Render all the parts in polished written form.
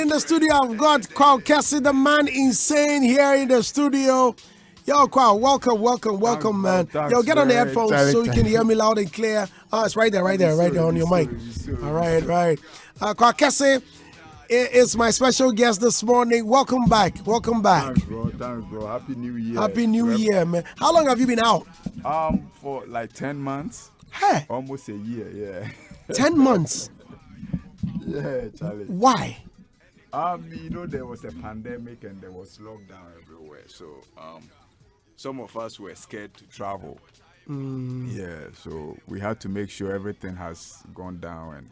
in the studio, I've got Kwaw Kese, the man insane here in the studio. Yo, Kwaw, welcome, man. Yo, get on the headphones so you can hear me loud and clear. Oh, it's right there on your mic. All right. Kwaw Kese is my special guest this morning. Welcome back. Thanks, bro. Happy New Year. Happy New Year, man. How long have you been out? For like 10 months. Hey. Almost a year, yeah. 10 months? Yeah, Charlie. Why? There was a pandemic and there was lockdown everywhere. So, some of us were scared to travel. Yeah, so we had to make sure everything has gone down and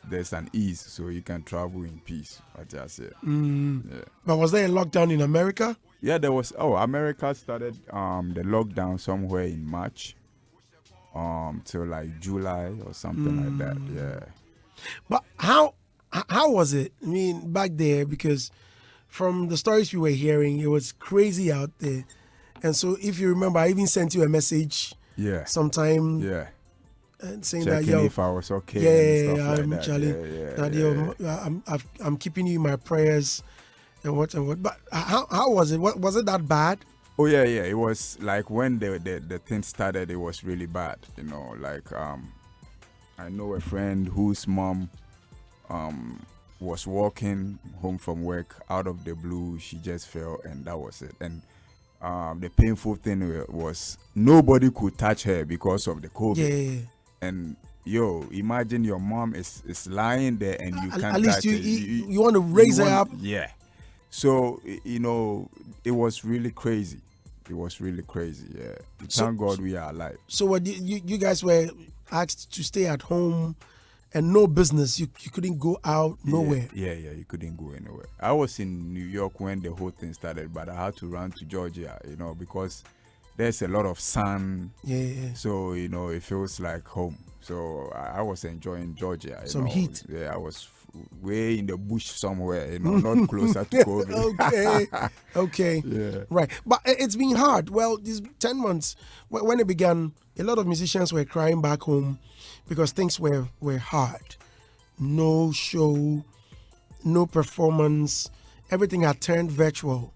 there's an ease so you can travel in peace. What I said. Yeah. But was there a lockdown in America? Yeah, there was. America started the lockdown somewhere in March, till like July or something like that. Yeah. But how was it? I mean, back there, because from the stories we were hearing, it was crazy out there. And so, if you remember, I even sent you a message. Yeah. Sometime. Yeah. And saying checking that if I was okay. Yeah, and I'm stuff Charlie. I'm keeping you in my prayers, and what. But how was it? Was it that bad? Oh yeah. It was like when the thing started, it was really bad. I know a friend whose mom was walking home from work. Out of the blue, she just fell, and that was it. And the painful thing was nobody could touch her because of the COVID. Yeah. And imagine your mom is lying there and you can't at least touch her. You want to raise her up. Yeah. So it was really crazy. Yeah. Thank God we are alive. So what you guys were asked to stay at home and no business. You couldn't go out nowhere. Yeah. You couldn't go anywhere. I was in New York when the whole thing started, but I had to run to Georgia, because there's a lot of sun. Yeah. So, it feels like home. So I was enjoying Georgia. Some heat. Yeah, I was way in the bush somewhere, not closer to COVID. Okay. Yeah. Right. But it's been hard. Well, these 10 months, when it began, a lot of musicians were crying back home because things were hard. No show, no performance. Everything had turned virtual.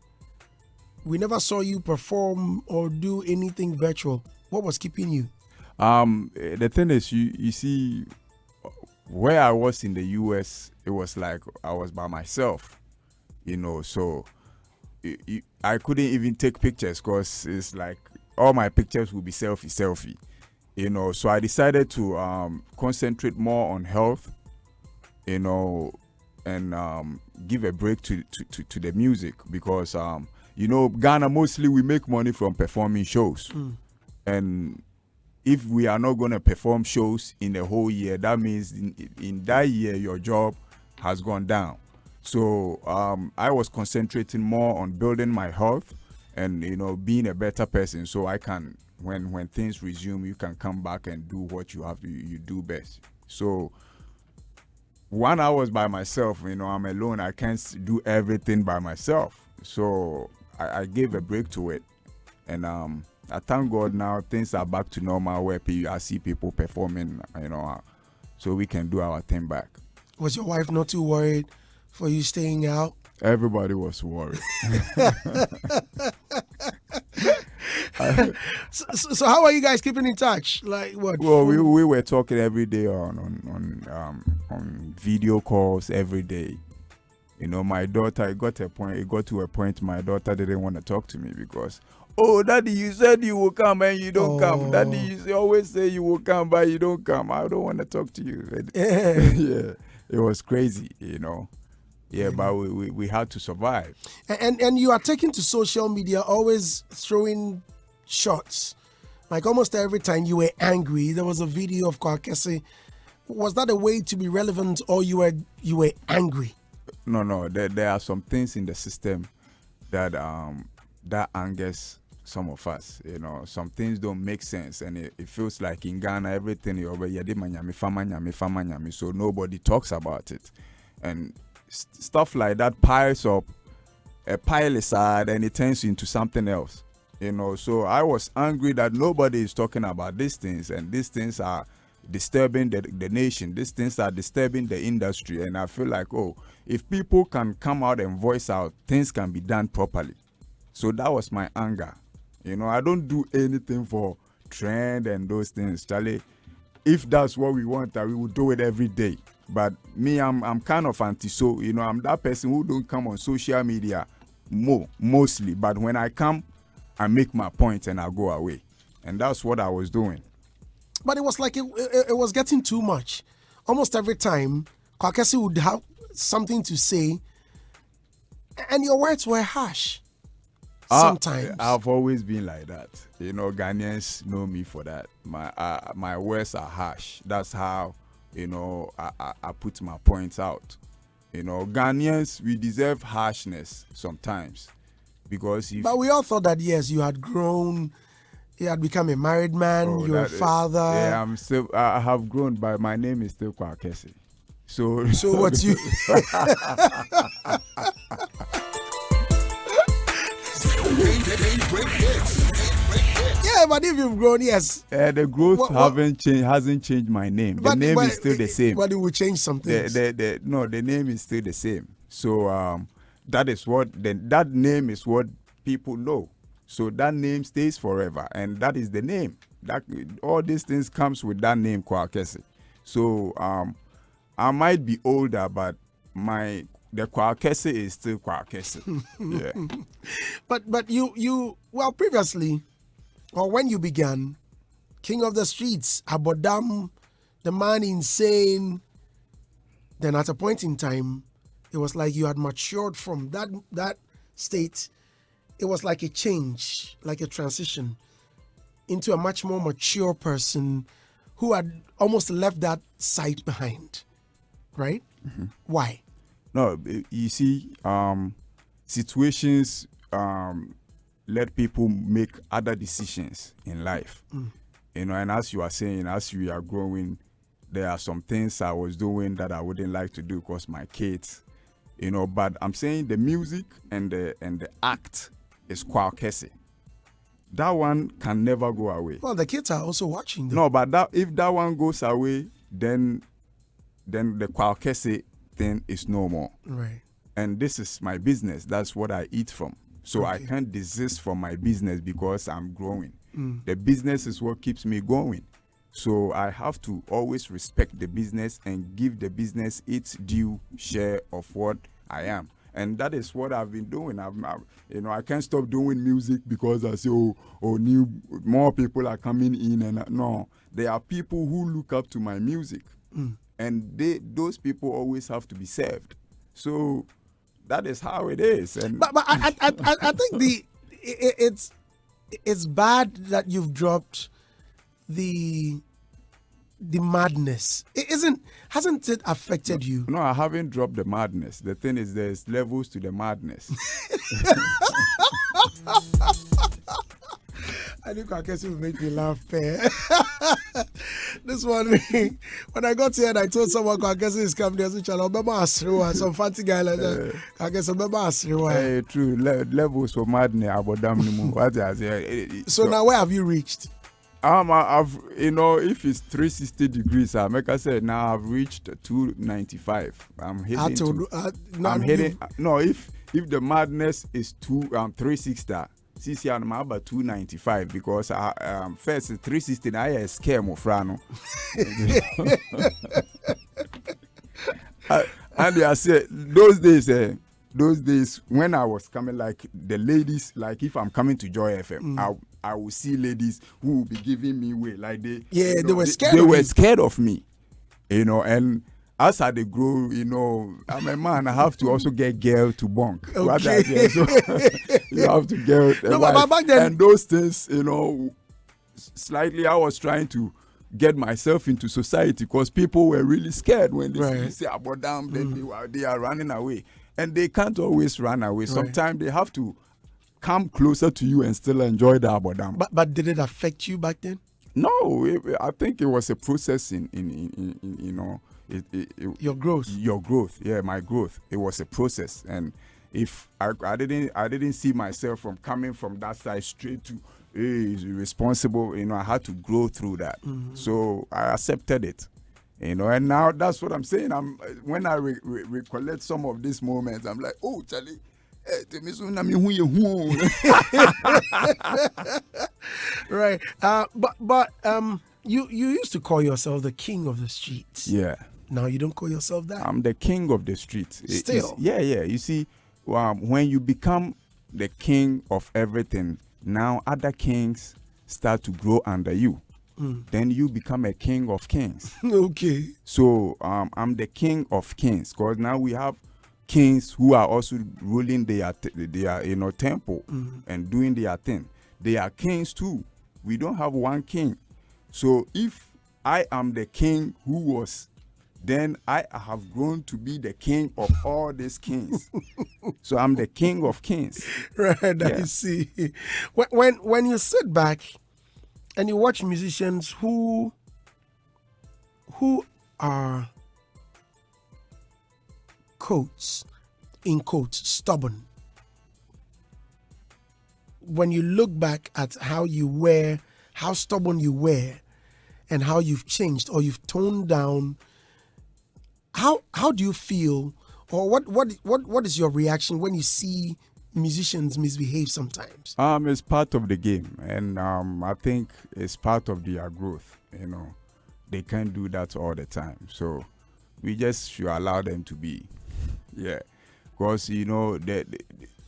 We never saw you perform or do anything virtual. What was keeping you? The thing is, you see, where I was in the US, it was like I was by myself, so I couldn't even take pictures because it's like all my pictures would be selfie, so I decided to concentrate more on health, and give a break to the music because, Ghana, mostly we make money from performing shows. And if we are not going to perform shows in the whole year, that means in that year, your job has gone down. So I was concentrating more on building my health and, being a better person so I can, when things resume, you can come back and do what you have to, you do best. So when I was by myself, I'm alone, I can't do everything by myself. So I gave a break to it. And I thank God now things are back to normal where I see people performing, so we can do our thing back. Was your wife not too worried for you staying out? Everybody was worried. So how are you guys keeping in touch? Like what? Well, we were talking every day on video calls every day. My daughter, it got to a point my daughter didn't want to talk to me because, Daddy, you said you will come and you don't come. Daddy, you always say you will come, but you don't come. I don't want to talk to you. Yeah, it was crazy, Yeah, but we had to survive. And you are taking to social media, always throwing shots. Like almost every time you were angry, there was a video of Kwaw Kese. Was that a way to be relevant, or you were angry? No. There are some things in the system that angers some of us. Some things don't make sense, and it feels like in Ghana everything so nobody talks about it, and stuff like that piles up. A pile is sad, and it turns into something else. So I was angry that nobody is talking about these things, and these things are disturbing the nation. These things are disturbing the industry, and I feel like, if people can come out and voice out, things can be done properly. So that was my anger. I don't do anything for trend and those things, Charlie. If that's what we want, we will do it every day. But me, I'm kind of anti-so. I'm that person who don't come on social media mostly. But when I come, I make my point and I go away. And that's what I was doing. But it was like it was getting too much. Almost every time, Kese would have something to say, and your words were harsh. Sometimes. I've always been like that. Ghanaians know me for that. My words are harsh. That's how, I put my points out. Ghanaians, we deserve harshness sometimes. But we all thought that, yes, you had grown. You had become a married man. You're a father. I have grown, but my name is still Kwaw Kese. So what's you? Yeah, but if you've grown, yes. The growth hasn't changed my name. The name is still the same. But it will change something. The name is still the same. So that name is what people know. So that name stays forever, and that is the name. That all these things comes with that name, Kwaw Kese. So I might be older, but the Kwaw Kese is still Kwaw Kese. Yeah. But you previously, or when you began, King of the Streets, Abodam, the man insane. Then at a point in time, it was like you had matured from that state. It was like a change, like a transition into a much more mature person who had almost left that side behind, right? Mm-hmm. Why? No, you see, situations let people make other decisions in life. And as you are saying, as we are growing, there are some things I was doing that I wouldn't like to do because my kids, but I'm saying the music and the act is Kwaw Kese. That one can never go away. Well, the kids are also watching them. No, but if that one goes away, then the Kwaw Kese thing is no more. Right. And this is my business. That's what I eat from. So I can't desist from my business because I'm growing. The business is what keeps me going. So I have to always respect the business and give the business its due share of what I am. And that is what I've been doing. I can't stop doing music because I say, more people are coming in. And no, there are people who look up to my music. And those people always have to be served. So that is how it is. And but I think it's bad that you've dropped the madness. Hasn't it affected you? No, I haven't dropped the madness. The thing is, there's levels to the madness. I think Kwaw Kese will make me laugh. This one, when I got here and I told someone Kwaw Kese is coming, they said, some fancy guy like that. I guess true. Levels for madness. So now where have you reached? I've if it's 360 degrees, like I said, now I've reached 295. I'm hitting. If the madness is 360, CC I'm about 295 because first 360 I scare more frano. And I said those days when I was coming, like the ladies, like if I'm coming to Joy FM, I will see ladies who will be giving me way, like they were scared. They were scared of me, and as I grow, I'm a man. I have to also get girl to bunk. Okay. So you have to get but back then, and those things, slightly I was trying to get myself into society because people were really scared when they say about them, then they are running away. And they can't always run away. Sometimes they have to come closer to you and still enjoy the abodam. But did it affect you back then? No, I think it was a process in your growth. Your growth, yeah, my growth. It was a process, and if I didn't see myself from coming from that side straight to is responsible. I had to grow through that. So I accepted it. And now that's what I'm saying. When I recollect some of these moments, I'm like, oh, Charlie. Right. But you used to call yourself the king of the streets. Yeah. Now you don't call yourself that. I'm the king of the streets. Still. Yeah. You see, when you become the king of everything, now other kings start to grow under you. Then you become a king of kings. Okay. So I'm the king of kings, because now we have kings who are also ruling their temple and doing their thing. They are kings too. We don't have one king. So if I am the king who was, then I have grown to be the king of all these kings. So I'm the king of kings. Right, Yeah. I see. When you sit back and you watch musicians who are in quotes, stubborn. When you look back at how stubborn you were, and how you've changed or you've toned down, how do you feel, or what is your reaction when you see musicians misbehave sometimes? It's part of the game, and I think it's part of their growth. They can't do that all the time, so we just should allow them to be. Yeah, because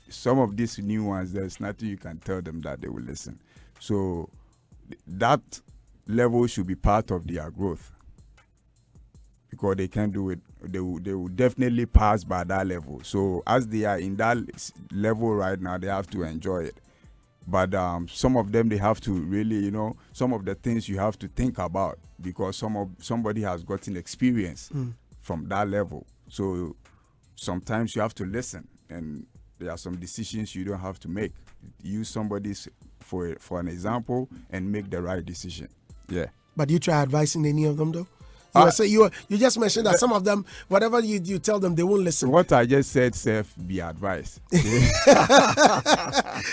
some of these new ones, there's nothing you can tell them that they will listen. So that level should be part of their growth, because they can't do it. They will definitely pass by that level. So as they are in that level right now, they have to enjoy it. But some of them, they have to really, some of the things you have to think about, because somebody has gotten experience from that level. So sometimes you have to listen, and there are some decisions you don't have to make. Use somebody's for an example and make the right decision. Yeah. But you try advising any of them though? You just mentioned that some of them, whatever you tell them, they won't listen. What I just said, be advised.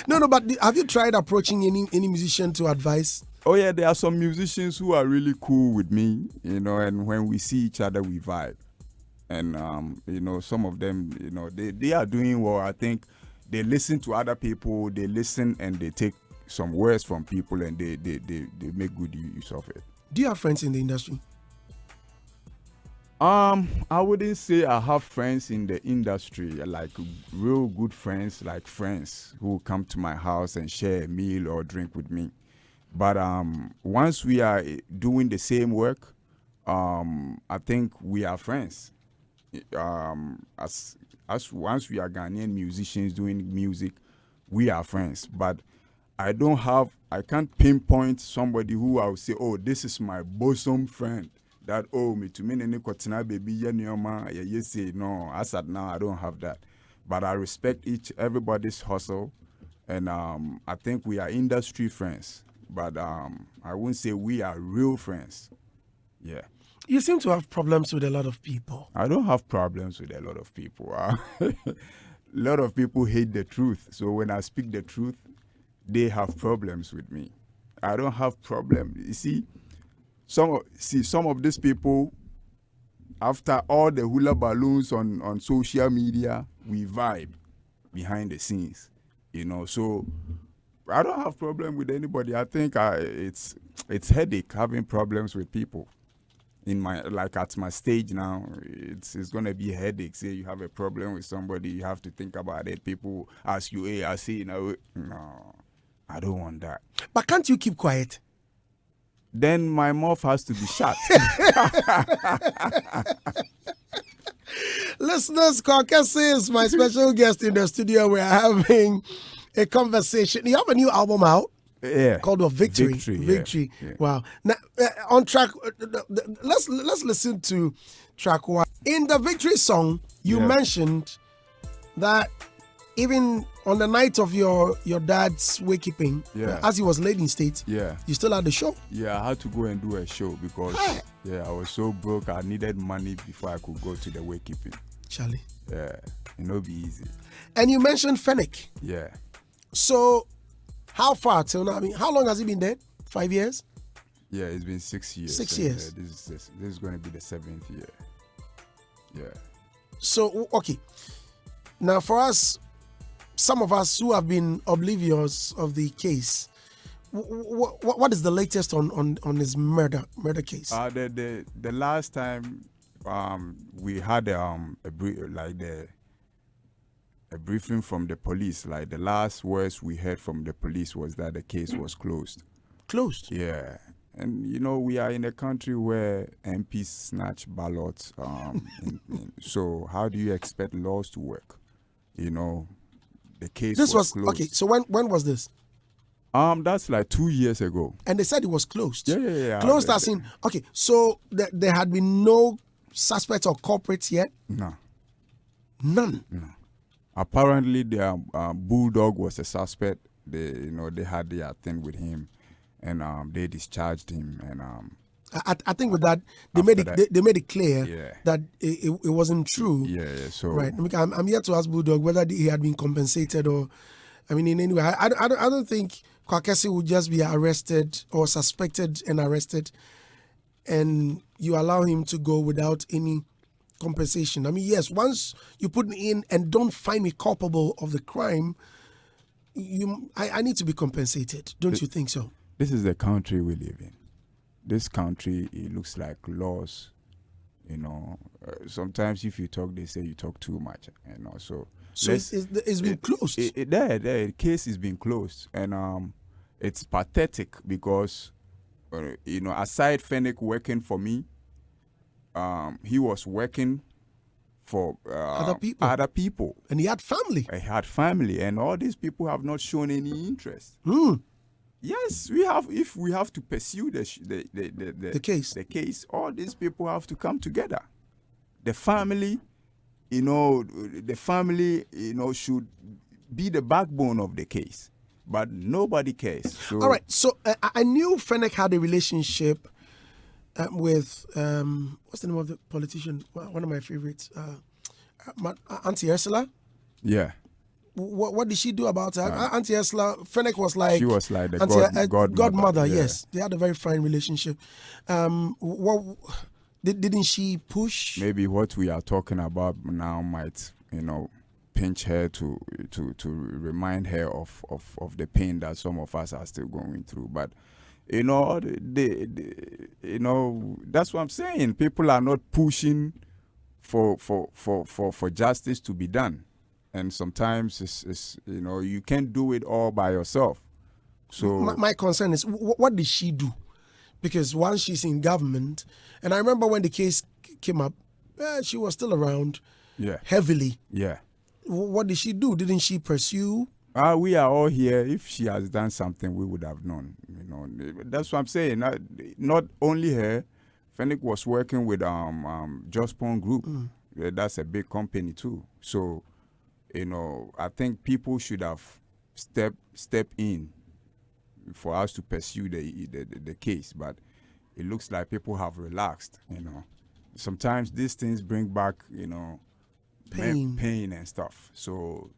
No, but have you tried approaching any musician to advise? Oh yeah, there are some musicians who are really cool with me, and when we see each other, we vibe. And some of them, they are doing well. I think they listen to other people, they listen and they take some words from people, and they make good use of it. Do you have friends in the industry? I wouldn't say I have friends in the industry, like real good friends, like friends who come to my house and share a meal or drink with me. But once we are doing the same work, I think we are friends. As once we are Ghanaian musicians doing music, we are friends. But I can't pinpoint somebody who I would say, oh, this is my bosom friend. That, oh, me to me, baby, no, as at now, I don't have that. But I respect everybody's hustle, and I think we are industry friends. But I wouldn't say we are real friends. Yeah. You seem to have problems with a lot of people. I don't have problems with a lot of people. A lot of people hate the truth. So when I speak the truth, they have problems with me. I don't have problems. You see, some of these people, after all the hula balloons on social media, we vibe behind the scenes. So I don't have problem with anybody. I think it's headache having problems with people. At my stage now, it's gonna be a headache. Say you have a problem with somebody, you have to think about it. People ask you, hey, I see, no, I don't want that. But can't you keep quiet? Then my mouth has to be shut. Listeners, Kese is my special guest in the studio. We're having a conversation. You have a new album out? Yeah. Called Victory. Victory. Yeah. Wow. Now, on track, let's listen to track 1. In the Victory song, you mentioned that even on the night of your dad's wakekeeping, as he was laid in state, you still had the show. Yeah, I had to go and do a show because I was so broke. I needed money before I could go to the wakekeeping. Charlie. Yeah, it'll be easy. And you mentioned Fennec. Yeah. So, How far till now? I mean, how long has he been dead? 5 years? Yeah, it's been 6 years. 6 and, years. This is going to be the 7th year. Yeah. So, okay. Now, for us, some of us who have been oblivious of the case, what is the latest on his murder case? The last time we had a briefing from the police, like the last words we heard from the police was that the case was closed. Closed? Yeah. And you know, we are in a country where MPs snatch ballots. So how do you expect laws to work? You know, the case was closed. Okay. So when was this? That's like 2 years ago. And they said it was closed. Yeah. Closed as in, okay, so there had been no suspects or culprits yet? No. None? No. Apparently, the Bulldog was a suspect. They had their thing with him, and they discharged him. And I think with that they made it clear that it wasn't true. Yeah. So right. I'm here to ask Bulldog whether he had been compensated or, I mean, in any way. I don't think Kese would just be arrested or suspected and arrested, and you allow him to go without any compensation. I mean, yes, once you put me in and don't find me culpable of the crime, I need to be compensated. Don't you think so? This is the country we live in. This country, it looks like laws. You know, sometimes if you talk, they say you talk too much. You know, so it's been closed. The case is being closed, and it's pathetic because aside Fennec working for me, he was working for other people, and he had family. And all these people have not shown any interest. Yes, if we have to pursue the case, all these people have to come together. The family, should be the backbone of the case, but nobody cares. So, all right. So I knew Fennec had a relationship with what's the name of the politician? One of my favorites, Auntie Ursula. Yeah. What did she do about her? Auntie Ursula, Fennec was like... She was like the godmother, yeah. Yes. They had a very fine relationship. Didn't she push? Maybe what we are talking about now might, pinch her to remind her of the pain that some of us are still going through. But, that's what I'm saying. People are not pushing for justice to be done. And sometimes it's you can't do it all by yourself. So my concern is what did she do? Because once she's in government, and I remember when the case came up, she was still around. Yeah. Heavily. Yeah. What did she do? Didn't she pursue? We are all here. If she has done something, we would have known. That's what I'm saying. Not only her. Fennec was working with Jospon Group. That's a big company too. So. I think people should have step in for us to pursue the case, but it looks like people have relaxed. Sometimes these things bring back pain and stuff. So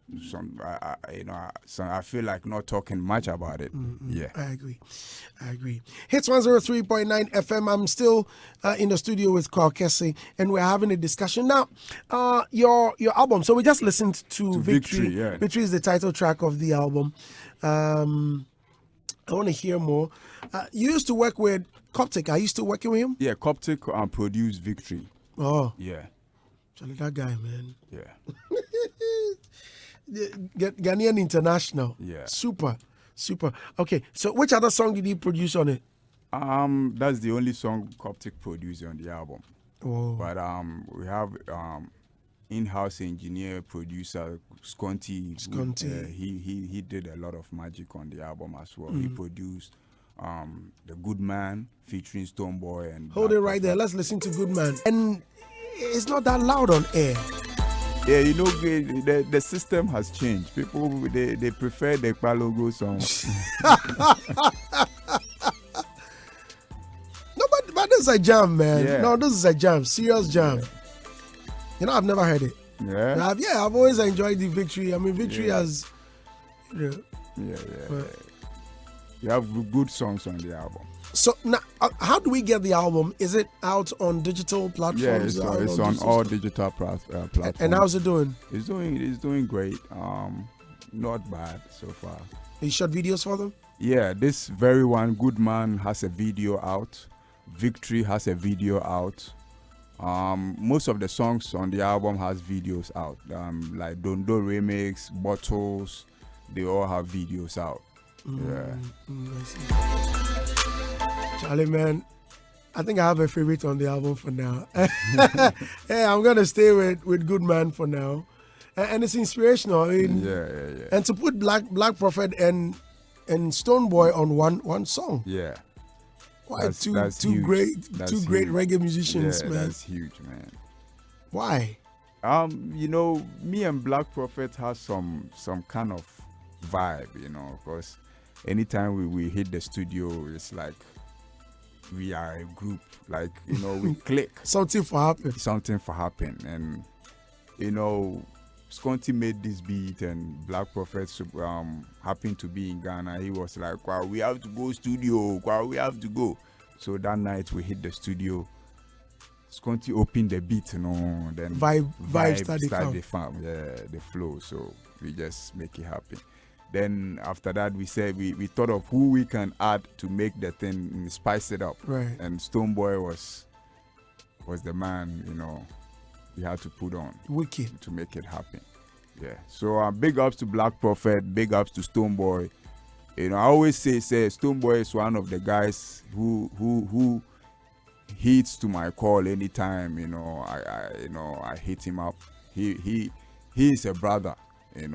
I feel like not talking much about it. Yeah, I agree. Hitz 103.9 FM. I'm still in the studio with Kwaw Kese, and we're having a discussion now. Your album. So we just listened to Victory. Yeah. Victory is the title track of the album. I want to hear more. You used to work with Coptic. Are you still working with him? Yeah, Coptic produced Victory. Oh, yeah. That guy, man. Yeah. Ghanaian International. Yeah. Super. Okay, so which other song did he produce on it? That's the only song Coptic produced on the album. Oh. But we have in-house engineer, producer, Sconti. He did a lot of magic on the album as well. He produced The Good Man featuring Stonebwoy and... Hold it right there. Let's listen to Good Man. And it's not that loud on air. Yeah, the system has changed. People, they prefer the Palogo song. No, but this is a jam, man. Yeah. No, this is a jam. Serious jam. Yeah. I've never heard it. Yeah? I've always enjoyed the Victory. I mean, Victory has... Yeah. We have good songs on the album. So now, how do we get the album? Is it out on digital platforms? Yeah, it's on all digital platforms. And how's it doing? It's doing great. Not bad so far. You shot videos for them? Yeah, this very one, Good Man, has a video out. Victory has a video out. Most of the songs on the album has videos out. Like Dondo Remix, Bottles, they all have videos out. I see. Charlie, man, I think I have a favorite on the album for now. Hey, I'm gonna stay with Good Man for now, and it's inspirational. I mean, yeah. And to put Black Prophet and Stonebwoy on one song. Yeah. Why that's two huge. great That's great huge. reggae musicians, Yeah, man? that's huge, man. Why? Me and Black Prophet has some kind of vibe, because anytime we hit the studio, it's like we are a group, like, we click. Something for happen. And, Sconty made this beat and Black Prophet happened to be in Ghana. He was like, Kwaw, we have to go studio. Kwaw, we have to go. So that night we hit the studio. Sconty opened the beat, then vibe started the flow. So we just make it happen. Then after that, we said we thought of who we can add to make the thing and spice it up. Right. And Stonebwoy was the man, we had to put on Wicked to make it happen. Yeah. So big ups to Black Prophet, big ups to Stonebwoy. I always say Stonebwoy is one of the guys who hits to my call anytime. I hit him up. He is a brother. And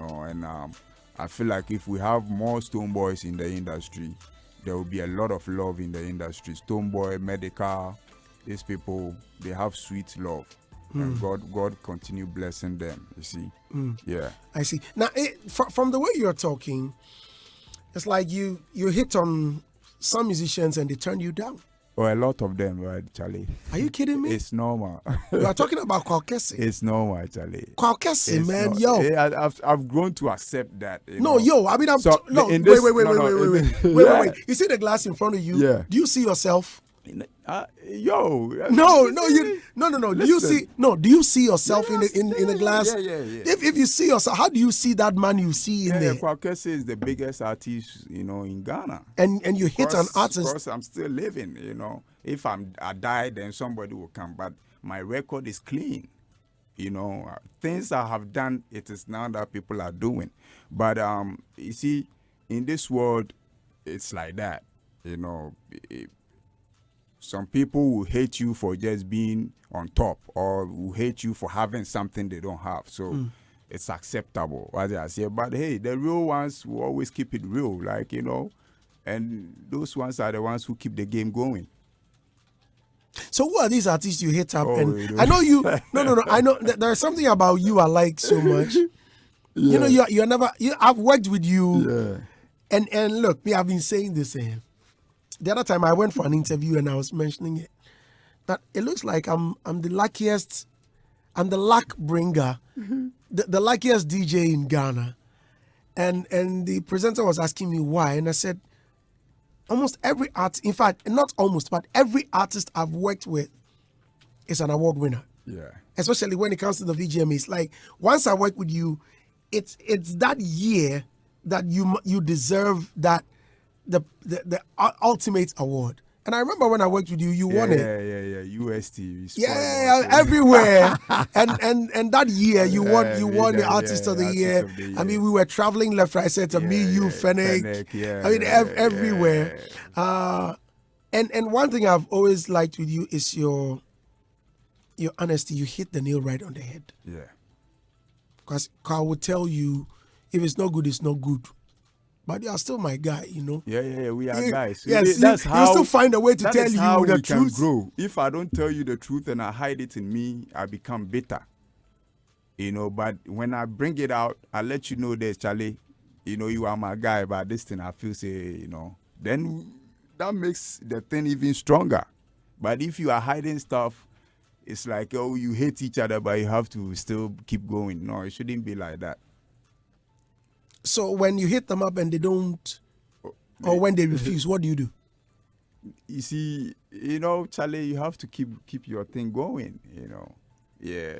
I feel like if we have more Stonebwoys in the industry, there will be a lot of love in the industry. Stonebwoy, Medical, these people, they have sweet love. And God continue blessing them, you see. Yeah. I see. Now, from the way you're talking, it's like you hit on some musicians and they turn you down. Oh, a lot of them, right, Charlie? Are you kidding me? It's normal. You are talking about Kwaw Kese. It's normal, Charlie. Kwaw Kese, man, I've grown to accept that. I mean, wait. You see the glass in front of you? Yeah. Do you see yourself? No. Do you see? No. Do you see yourself in the glass? Yeah. If you see yourself, how do you see that man you see in there? Kwaw Kese is the biggest artist, in Ghana. And you hit an artist. Because I'm still living, If I die, then somebody will come. But my record is clean. Things I have done, it is now that people are doing. But you see, in this world, it's like that. Some people will hate you for just being on top, or will hate you for having something they don't have. So it's acceptable, what I say. But hey, the real ones will always keep it real, and those ones are the ones who keep the game going. So who are these artists you hit up? I know you. No. I know there's something about you I like so much. Yeah. You're never. I've worked with you. Yeah. And look, I've been saying this. The other time I went for an interview and I was mentioning it, that it looks like I'm the luckiest. I'm the luck bringer, the luckiest DJ in Ghana. And the presenter was asking me why, and I said, almost every artist, in fact, not almost, but every artist I've worked with is an award winner. Yeah. Especially when it comes to the VGMA. It's like, once I work with you, it's that year that you deserve that the ultimate award. And I remember when I worked with you, you won it. Yeah. UST. Everywhere. and that year you won the Artist of the Year. I mean, we were traveling left, right, center. Me, you, Fennec. Everywhere. And one thing I've always liked with you is your honesty. You hit the nail right on the head. Yeah. Because Carl would tell you, if it's not good, it's not good. But you are still my guy, Yeah, we are guys. Yes, that's you how, still find a way to tell you how the we truth. Can grow. If I don't tell you the truth and I hide it in me, I become bitter. But when I bring it out, I let you know this, Charlie. You are my guy, but this thing I feel then that makes the thing even stronger. But if you are hiding stuff, it's like, oh, you hate each other, but you have to still keep going. No, it shouldn't be like that. So when you hit them up and they don't Or when they refuse, what do you do? You see, Charlie, you have to keep your thing going. Yeah.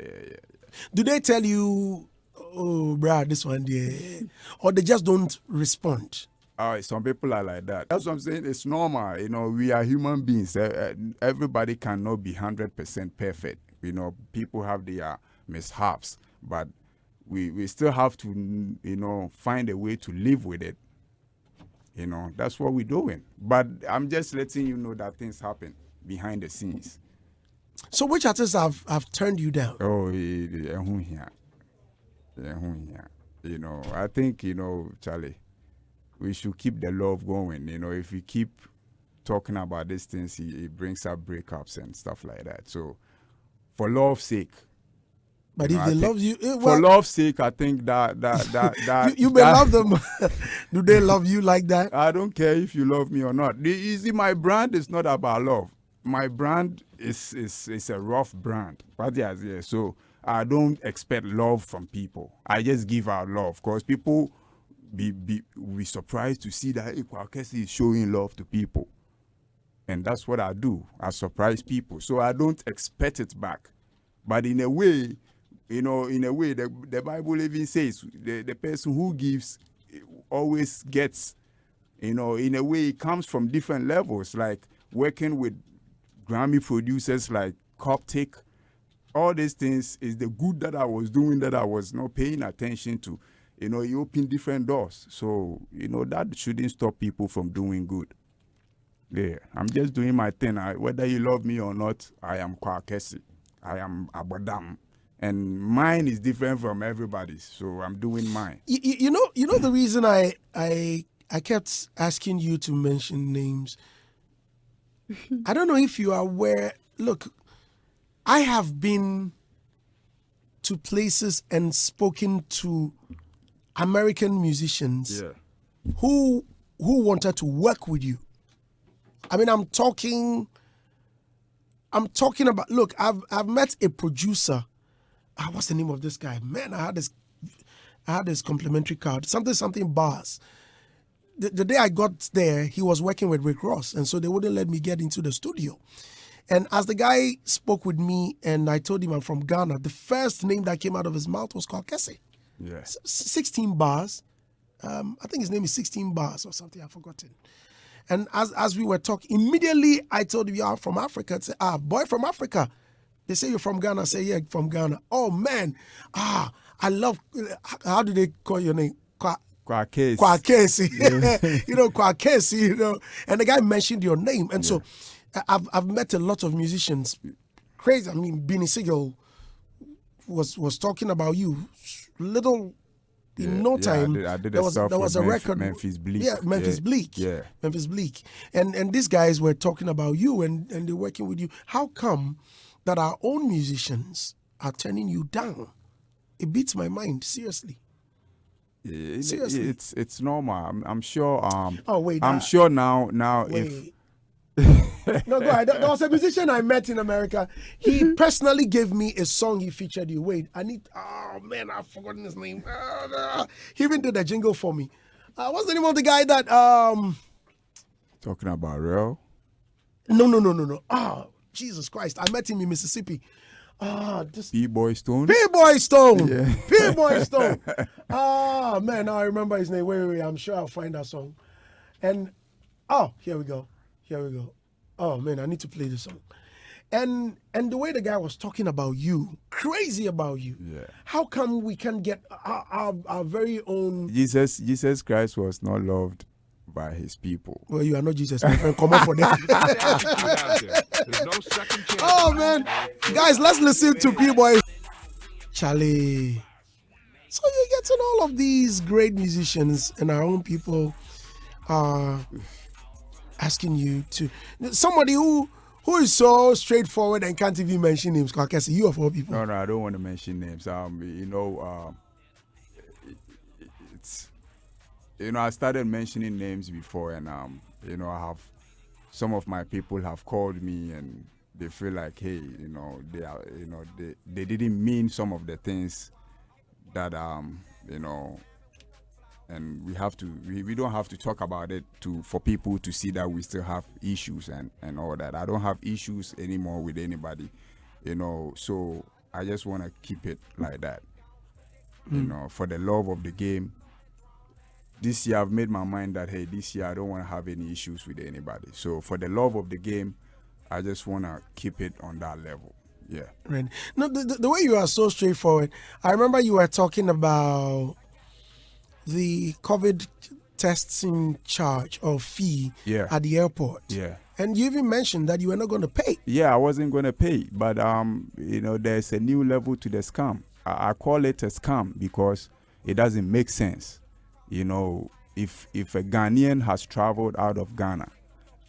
Do they tell you, oh, bruh, this one, yeah, or they just don't respond? Some people are like that. That's what I'm saying. It's normal. We are human beings. Everybody cannot be 100% perfect. People have their mishaps, but we still have to, find a way to live with it. That's what we're doing. But I'm just letting you know that things happen behind the scenes. So which artists have turned you down? Oh, I think, Charlie, we should keep the love going. If we keep talking about these things, it brings up breakups and stuff like that. So, for love's sake. But if they love you, for love's sake, I think that you may love them. Do they love you like that? I don't care if you love me or not. You see, my brand is not about love. My brand is a rough brand. But yeah, so I don't expect love from people. I just give out love, because people be surprised to see that Kwaw Kese is showing love to people, and that's what I do. I surprise people, so I don't expect it back. But in a way, the Bible even says the person who gives always gets. In a way, it comes from different levels, like working with Grammy producers like Coptic. All these things is the good that I was doing that I was not paying attention to. It opened different doors. So, that shouldn't stop people from doing good. Yeah, I'm just doing my thing. Whether you love me or not, I am Kwaw Kese. I am Abadam. And mine is different from everybody's. So I'm doing mine. You know the reason I kept asking you to mention names. I don't know if you are aware. Look, I have been to places and spoken to American musicians who wanted to work with you. I mean, I'm talking about, look, I've met a producer. What's the name of this guy? Man, I had this complimentary card. Something bars. The day I got there, he was working with Rick Ross, and so they wouldn't let me get into the studio. And as the guy spoke with me and I told him I'm from Ghana, the first name that came out of his mouth was Kwaw Kese. Yeah. 16 bars. I think his name is 16 bars or something. I've forgotten. And as we were talking, immediately I told him, you're from Africa. Say, boy from Africa. They say you're from Ghana. I say, yeah, from Ghana. Oh, man. I love, how do they call your name? Kwaw Kese. Kwaw Kese. Kwaw Kese, And the guy mentioned your name. And so I've met a lot of musicians. Crazy. I mean, Beanie Sigel was talking about you. In no time, I did there was a record. Memphis Bleak. Yeah, Memphis Bleak. Yeah. Memphis Bleak. And these guys were talking about you and they're working with you. How come that our own musicians are turning you down? It beats my mind, seriously. Seriously. It's normal. I'm sure. I'm sure now. Wait. No, go ahead. There was a musician I met in America. He personally gave me a song he featured you. Wait, oh man, I've forgotten his name. He even did a jingle for me. What's the name of the guy that talking about Real? No. Jesus Christ. I met him in Mississippi. P-Boy Stone. P-Boy Stone. Yeah. P-Boy Stone. Man, now I remember his name. Wait. I'm sure I'll find that song. And here we go. Oh man, I need to play this song. And the way the guy was talking about you, crazy about you. Yeah. How come we can get our very own? Jesus Christ was not loved by his people. Well, you are not Jesus, my friend. Come on for that. Oh man, guys, let's listen to P-Boy. Charlie. So you get to know all of these great musicians and our own people are asking you to somebody who is so straightforward and can't even mention names. Kwaw Kese, you of all people. No, I don't want to mention names. It's I started mentioning names before, and I have some of my people have called me and they feel like, hey, they are, they didn't mean some of the things that and we don't have to talk about it for people to see that we still have issues and all that. I don't have issues anymore with anybody, so I just want to keep it like that. For the love of the game. This year I've made my mind that, hey, this year I don't want to have any issues with anybody. So for the love of the game, I just want to keep it on that level. Yeah. Right. No, the way you are so straightforward. I remember you were talking about the COVID testing charge or fee at the airport. Yeah. And you even mentioned that you were not going to pay. Yeah, I wasn't going to pay. But, there's a new level to the scam. I call it a scam because it doesn't make sense. If a Ghanaian has traveled out of Ghana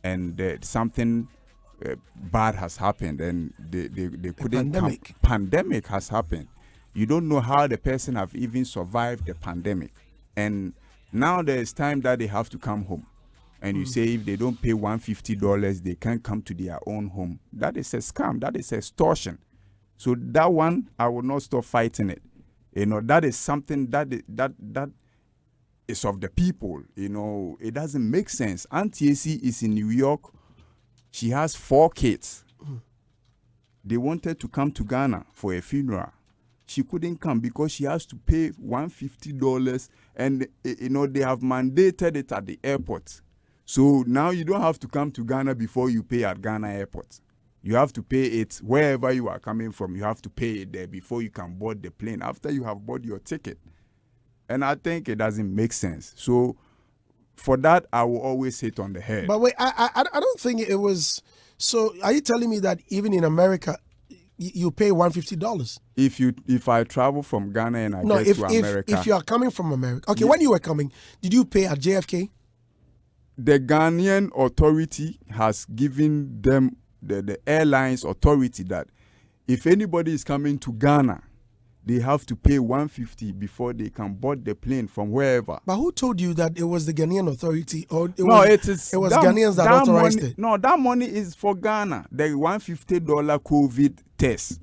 and something bad has happened and they couldn't come, pandemic has happened, you don't know how the person have even survived the pandemic. And now there's time that they have to come home. And you say if they don't pay $150, they can't come to their own home. That is a scam. That is extortion. So that one, I will not stop fighting it. That is something that is of the people. It doesn't make sense. Auntie AC is in New York. She has 4 kids. They wanted to come to Ghana for a funeral. She couldn't come because she has to pay $150, and they have mandated it at the airport. So now you don't have to come to Ghana before you pay at Ghana airport. You have to pay it wherever you are coming from. You have to pay it there before you can board the plane, after you have bought your ticket. And I think it doesn't make sense. So for that, I will always hit on the head. But wait, I don't think it was. So are you telling me that even in America, you pay $150? If I travel from Ghana and I get to America. If you are coming from America. Okay, when you were coming, did you pay at JFK? The Ghanaian authority has given them, the airlines authority, that if anybody is coming to Ghana, they have to pay $150 before they can board the plane from wherever. But who told you that it was the Ghanaian authority, or it was that, Ghanaians that authorized it? No, that money is for Ghana. The $150 COVID test.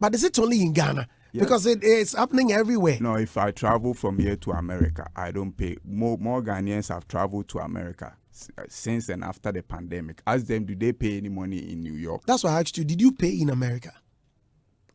But is it only in Ghana? Yes. Because it's happening everywhere. No, if I travel from here to America, I don't pay. More Ghanaians have traveled to America since and after the pandemic. Ask them, do they pay any money in New York? That's why I asked you, did you pay in America?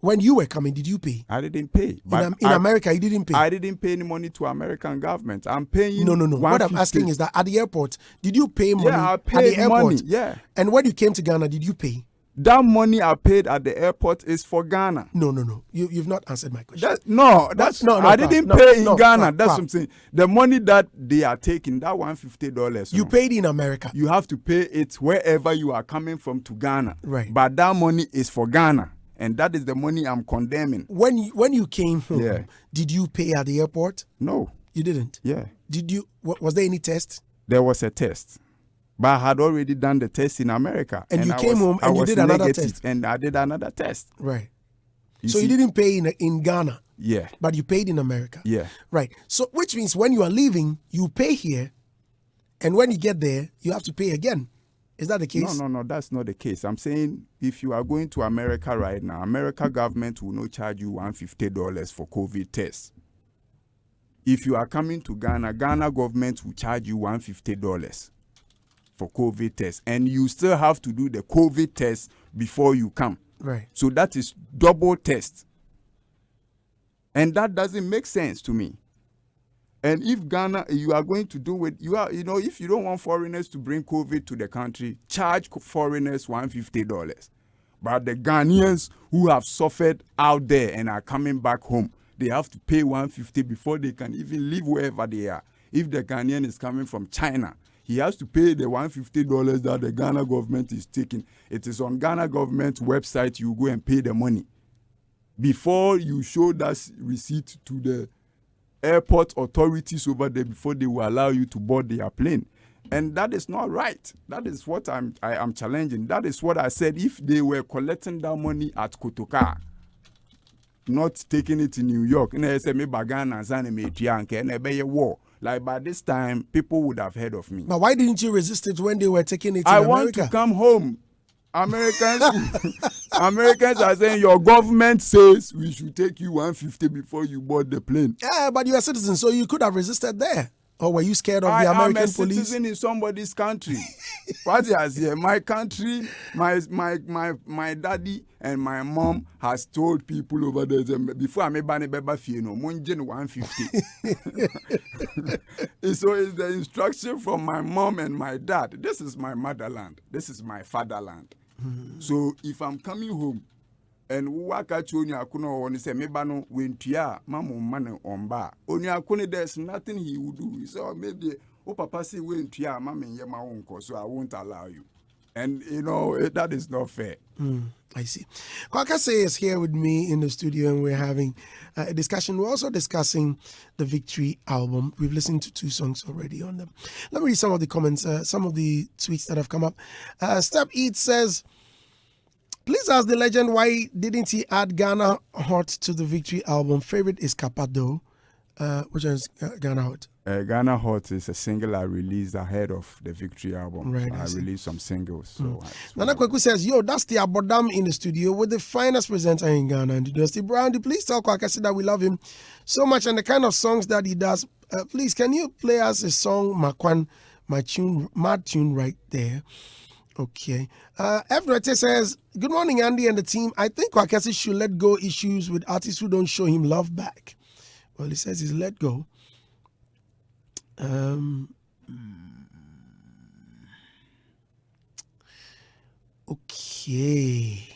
When you were coming, did you pay? I didn't pay. But in America, you didn't pay? I didn't pay any money to American government. I'm paying. No. What I'm asking is that at the airport, did you pay money? Yeah, I paid at the airport? Money. Yeah. And when you came to Ghana, did you pay? That money I paid at the airport is for Ghana. No. You've not answered my question. I didn't pay in Ghana. That's what I'm saying. The money that they are taking, that $150. You paid in America. You have to pay it wherever you are coming from to Ghana. Right. But that money is for Ghana. And that is the money I'm condemning. When you came home, did you pay at the airport? No. You didn't? Yeah. Did you? Was there any test? There was a test. But I had already done the test in America. And you came home and you did another test? And I did another test. Right. So you didn't pay in Ghana? Yeah. But you paid in America? Yeah. Right. So which means when you are leaving, you pay here. And when you get there, you have to pay again. Is that the case? No, that's not the case. I'm saying if you are going to America right now, America government will not charge you $150 for COVID tests. If you are coming to Ghana, Ghana government will charge you $150 for COVID tests. And you still have to do the COVID test before you come. Right. So that is double test. And that doesn't make sense to me. And if Ghana, you are going to do it, if you don't want foreigners to bring COVID to the country, charge foreigners $150. But the Ghanaians who have suffered out there and are coming back home, they have to pay $150 before they can even live wherever they are. If the Ghanaian is coming from China, he has to pay the $150 that the Ghana government is taking. It is on Ghana government website. You go and pay the money before you show that receipt to the airport authorities over there before they will allow you to board their plane. And that is not right. That is what I am challenging. That is what I said. If they were collecting that money at Kotoka, not taking it in New York, like by this time, people would have heard of me. But why didn't you resist it when they were taking it in America? I want to come home. Americans are saying your government says we should take you $150 before you board the plane. Yeah, but you're a citizen, so you could have resisted there. Or were you scared of I the am American a police? citizen in somebody's country. What is here? My country, my daddy and my mom has told people over there before I made Bani Beba Fieno, Munjin 150. So it's the instruction from my mom and my dad. This is my motherland. This is my fatherland. So if I'm coming home and waka chunya akuno oni say meba no wentua mamu mane omba oni akune there's nothing he would do. He said, oh, maybe oh papa say wentua mama nyema wonko, so I won't allow you. And you know that is not fair. I see. Kese is here with me in the studio, and we're having a discussion. We're also discussing the Victory album. We've listened to 2 songs already on them. Let me read some of the comments, some of the tweets that have come up. Step Eat says, please ask the legend why didn't he add Ghana Hot to the Victory album? Favorite is Capado. Which one is Ghana Hot? Ghana Hot is a single I released ahead of the Victory album. Right, I released some singles. So Nana Kweku says, yo, that's the Abodam in the studio with the finest presenter in Ghana. And Dusty Brown, please tell Kese that we love him so much and the kind of songs that he does. Please, can you play us a song, Makwan, mad tune right there? Okay. F. Rete says, good morning, Andy and the team. I think Kese should let go issues with artists who don't show him love back. Well, he says he's let go. Okay.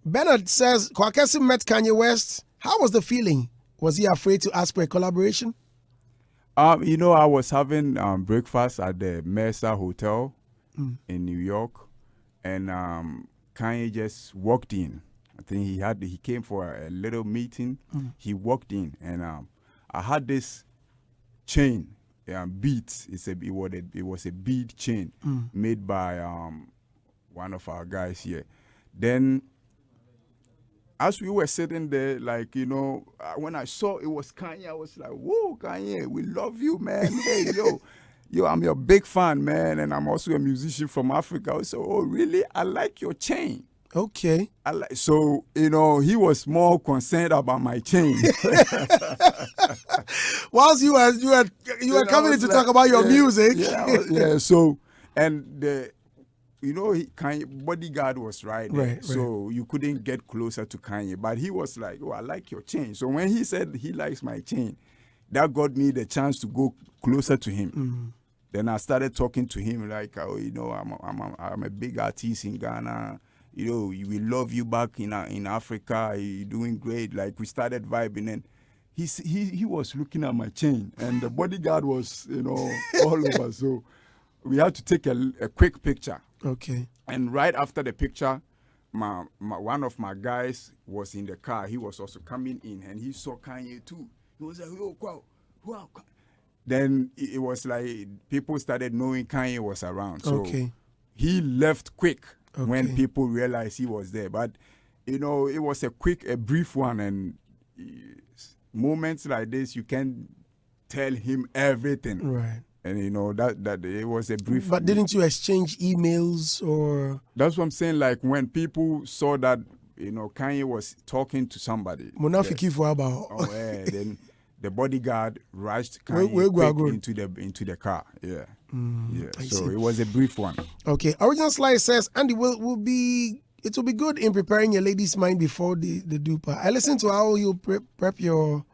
Bernard says, Kese met Kanye West. How was the feeling? Was he afraid to ask for a collaboration? You know, I was having breakfast at the Mesa Hotel in New York, and Kanye just walked in. I think he came for a little meeting. He walked in, and I had this chain, beads. It was a bead chain made by one of our guys here. Then, as we were sitting there, like, you know, when I saw it was Kanye, I was like, whoa, Kanye, we love you, man. Hey, yo, I'm your big fan, man, and I'm also a musician from Africa. I said, oh, really? I like your chain. Okay. So, you know, he was more concerned about my chain. Whilst you were coming in to talk about your music. Yeah. So, and Kanye bodyguard was right there. So you couldn't get closer to Kanye. But he was like, oh, I like your chain. So when he said he likes my chain, that got me the chance to go closer to him. Then I started talking to him like, oh, you know, I'm a big artist in Ghana. You know, we love you back in Africa. You're doing great. Like, we started vibing, and he was looking at my chain, and the bodyguard was, you know, all over. So we had to take a quick picture. Okay. And right after the picture, my one of my guys was in the car. He was also coming in, and he saw Kanye too. He was like, "Yo, Kwaw, wow." Then it was like people started knowing Kanye was around. So he left quick. When people realized he was there. But, you know, it was a brief one, and moments like this, you can't tell him everything. Right. And, you know, that it was a brief. But didn't you exchange emails or? That's what I'm saying. Like, when people saw that, you know, Kanye was talking to somebody. Then the bodyguard rushed Kanye into the car. Yeah. So it was a brief one. Okay. Original Slice says, Andy, it will be good in preparing your lady's mind before the duper. I listened to how you prep your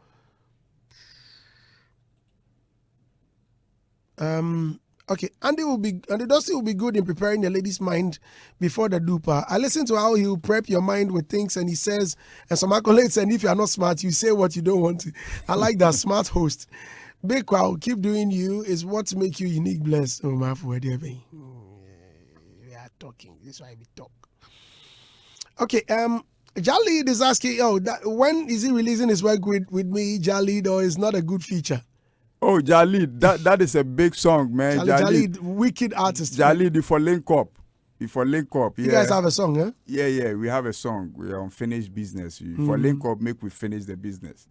Andy Dusty will be good in preparing the lady's mind before the duper. I listened to how he'll prep your mind with things, and he says, and some accolades, and if you are not smart, you say what you don't want to. I like that. Smart host. Big Kwaw, keep doing you is what make you unique, blessed. Oh, my for we are talking. This is why we talk. Okay, Jalid is asking, when is he releasing his work with me, Jalid, or is not a good feature? Oh, Jalid, that is a big song, man. Jalid, wicked artist. Jalid, if for link up. Yeah. You guys have a song, huh? Yeah, we have a song. We are unfinished business. For link up, make we finish the business.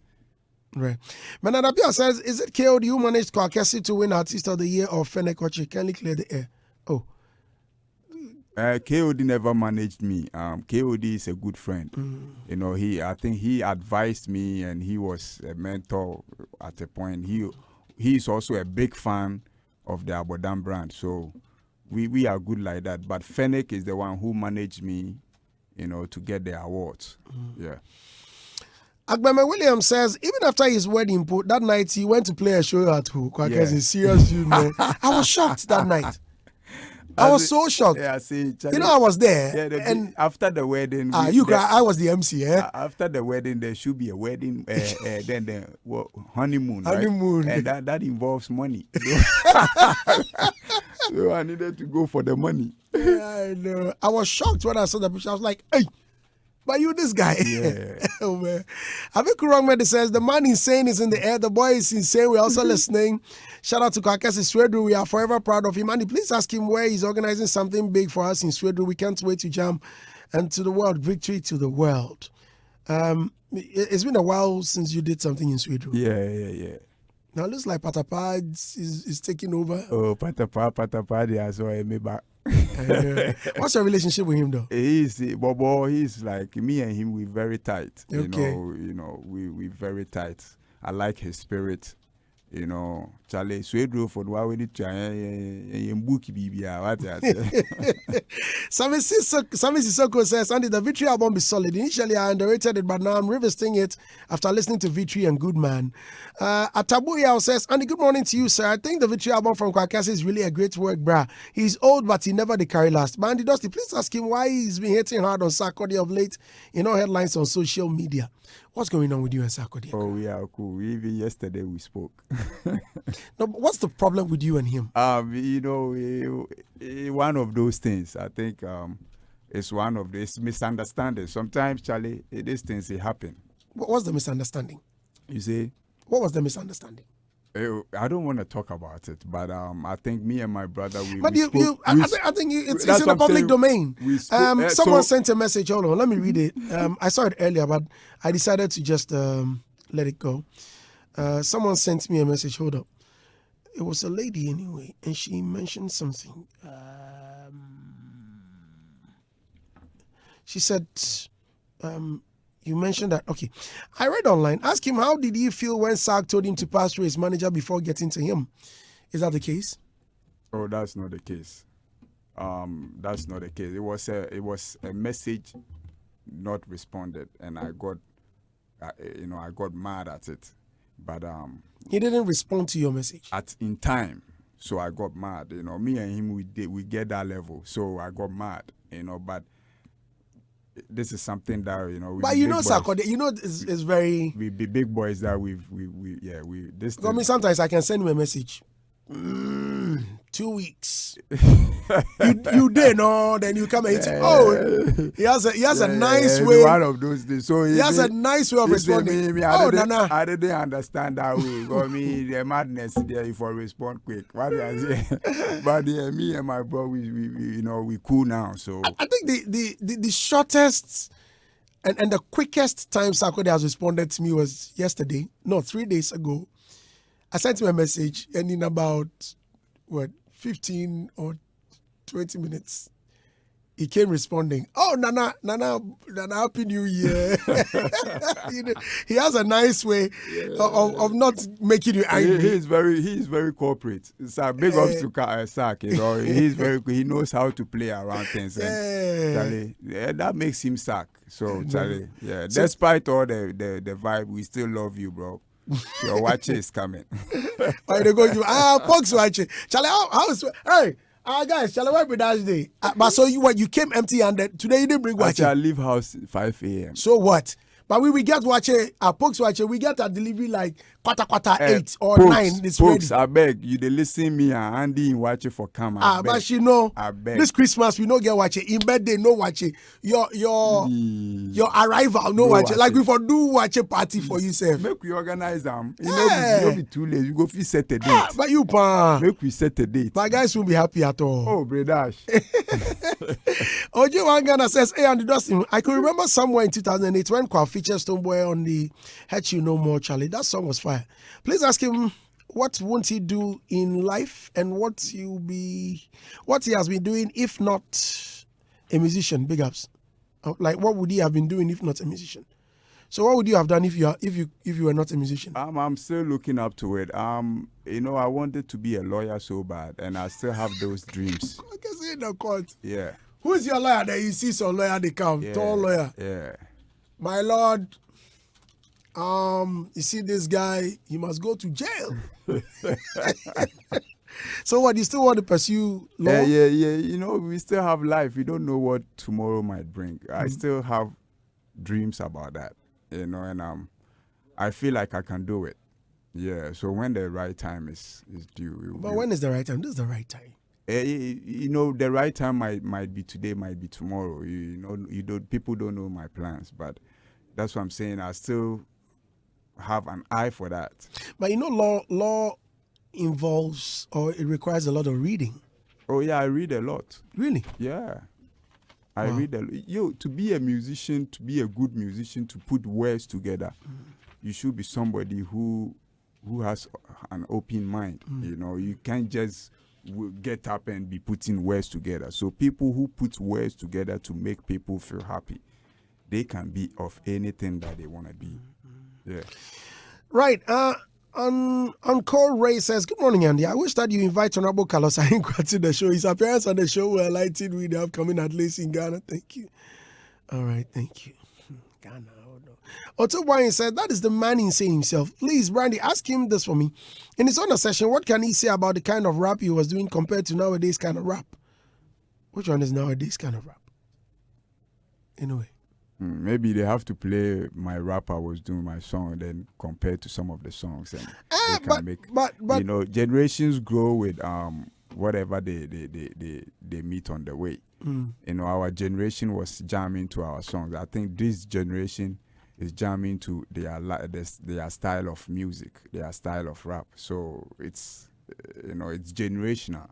Right. Manadapia says, is it KOD who managed Kese to win Artist of the Year or Fenekoche? Can you clear the air? Oh. KOD never managed me. KOD is a good friend. You know, I think he advised me, and he was a mentor at a point. he's also a big fan of the Abodan brand. So we are good like that. But Fennec is the one who managed me, to get the awards. Yeah. Agbeme Williams says, even after his wedding, that night he went to play a show at who? Because he's serious, I was shocked that night. I was so shocked. Yeah, see, Charlie, I was there. Yeah, and after the wedding, I was the MC. After the wedding, there should be a wedding. Then the honeymoon. Honeymoon, right? And that involves money. So I needed to go for the money. Yeah, I know. I was shocked when I saw the picture. I was like, "Hey, but you this guy?" Yeah. Oh man. Avik Kurangmedi says the man insane is in the air. The boy is insane. We're also listening. Shout out to Kese Swedru. We are forever proud of him. Andy, please ask him where he's organizing something big for us in Swedru. We can't wait to jam and to the world. Victory to the world. It's been a while since you did something in Swedru. Yeah. Now it looks like Patapa is taking over. Oh, Patapa, they saw me back. What's your relationship with him though? He's like me and him. We're very tight. Okay. We very tight. I like his spirit. Charlie Swedru for the way we did book Bibia. Sami Sissoko says, Andy, the Victory album is solid. Initially, I underrated it, but now I'm revisiting it after listening to Victory and Good Man. Atabuya says, Andy, good morning to you, sir. I think the Victory album from Kese is really a great work, brah. He's old, but he never did carry last. But Andy Dusty, please ask him why he's been hitting hard on Sarkodie of late in all headlines on social media. What's going on with you and Sarkodie? Oh, we are cool. Even yesterday we spoke. No, but what's the problem with you and him? One of those things. I think it's one of these misunderstandings. Sometimes, Charlie, these things happen. What's the misunderstanding? You see? What was the misunderstanding? I don't want to talk about it, but I think me and my brother, I think it's in the public domain. Someone sent a message. Hold on, let me read it. I saw it earlier, but I decided to just let it go. Someone sent me a message. Hold up. It was a lady anyway, and she mentioned something. She said, you mentioned that. Okay. I read online. Ask him, how did he feel when Sark told him to pass through his manager before getting to him? Is that the case? Oh, that's not the case. That's not the case. It was a message not responded, and I got mad at it. But he didn't respond to your message in time, so I got mad. Me and him, we get that level, so I got mad. But this is something that But Sarkodie, it's very. We be big boys that we. This. I mean, sometimes I can send him a message. 2 weeks. you did no, then you come and he has a nice way. One of those things. So he has a nice way of responding. I didn't understand that way. For me, the madness there if I respond quick. What I say? But me and my bro, we cool now. So I think the shortest and the quickest time Sarkodie has responded to me was yesterday. No, 3 days ago. I sent him a message, and in about 15 or 20 minutes, he came responding. Oh, Nana, Happy New Year. He has a nice way of not making you angry. He is very corporate. It's a big ups to Sark. He knows how to play around things. And Charlie, that makes him Sark. So Charlie, despite all the vibe, we still love you, bro. Your watch is coming. Why they go to Fox watch? Charlie, hey, guys, Charlie, why be that day? But so you came empty-handed today. You didn't bring watch. I leave house 5 a.m. So what? But we get watch Pokes watch. We get a delivery like quarter 8 or Pokes, 9. It's Pokes, ready. I beg you. They listen me and Andy in watch for come. But she know. I beg. This Christmas we no get watch. In birthday no watch. Your arrival no watch. Like we for do watch a party for yourself. Make we organize them. You know, be too late. You go fit set a date. But you make we set a date. My guys won't be happy at all. Oh, Bredash. Ojo Wangana says, hey, Andy Dustin, I could remember somewhere in 2008 when Kwaw featured Stoneboy on the Hitz You No More, Charlie. That song was fire. Please ask him what won't he do in life and what he has been doing if not a musician. Big ups. Like what would he have been doing if not a musician? So what would you have done if you were not a musician? I'm still looking up to it. You know, I wanted to be a lawyer so bad, and I still have those dreams. I can see in the court. Yeah. Who is your lawyer? That you see some lawyer they come, tall lawyer. Yeah. My lord, you see this guy, he must go to jail. So what, you still want to pursue law? Yeah. You know, we still have life. We don't know what tomorrow might bring. I still have dreams about that, you know, and I feel like I can do it. Yeah. So when the right time is due. But when is the right time? This is the right time. You know, the right time might be today, might be tomorrow. You know, people don't know my plans, but that's what I'm saying. I still have an eye for that. But you know, law involves, or it requires a lot of reading. Oh yeah, I read a lot. Really? Yeah, I read a lot. To be a musician, to be a good musician, to put words together, you should be somebody who has an open mind. You know, you can't just get up and be putting words together. So people who put words together to make people feel happy, they can be of anything that they want to be. Yeah. Right. Cole Ray says, good morning, Andy. I wish that you invite Honorable Carlos Ahinkwa to the show. His appearance on the show will enlighten with the upcoming athletes in Ghana. Thank you. All right, thank you. Ghana, oh no. Otto Wine said, that is the man insane himself. Please, Brandy, ask him this for me. In his honor session, what can he say about the kind of rap he was doing compared to nowadays kind of rap? Which one is nowadays kind of rap? Anyway. Maybe they have to play my rap I was doing, my song, then compared to some of the songs, and they can but you know, generations grow with whatever they meet on the way. You know, our generation was jamming to our songs. I think this generation is jamming to their style of music, their style of rap. So it's you know, it's generational.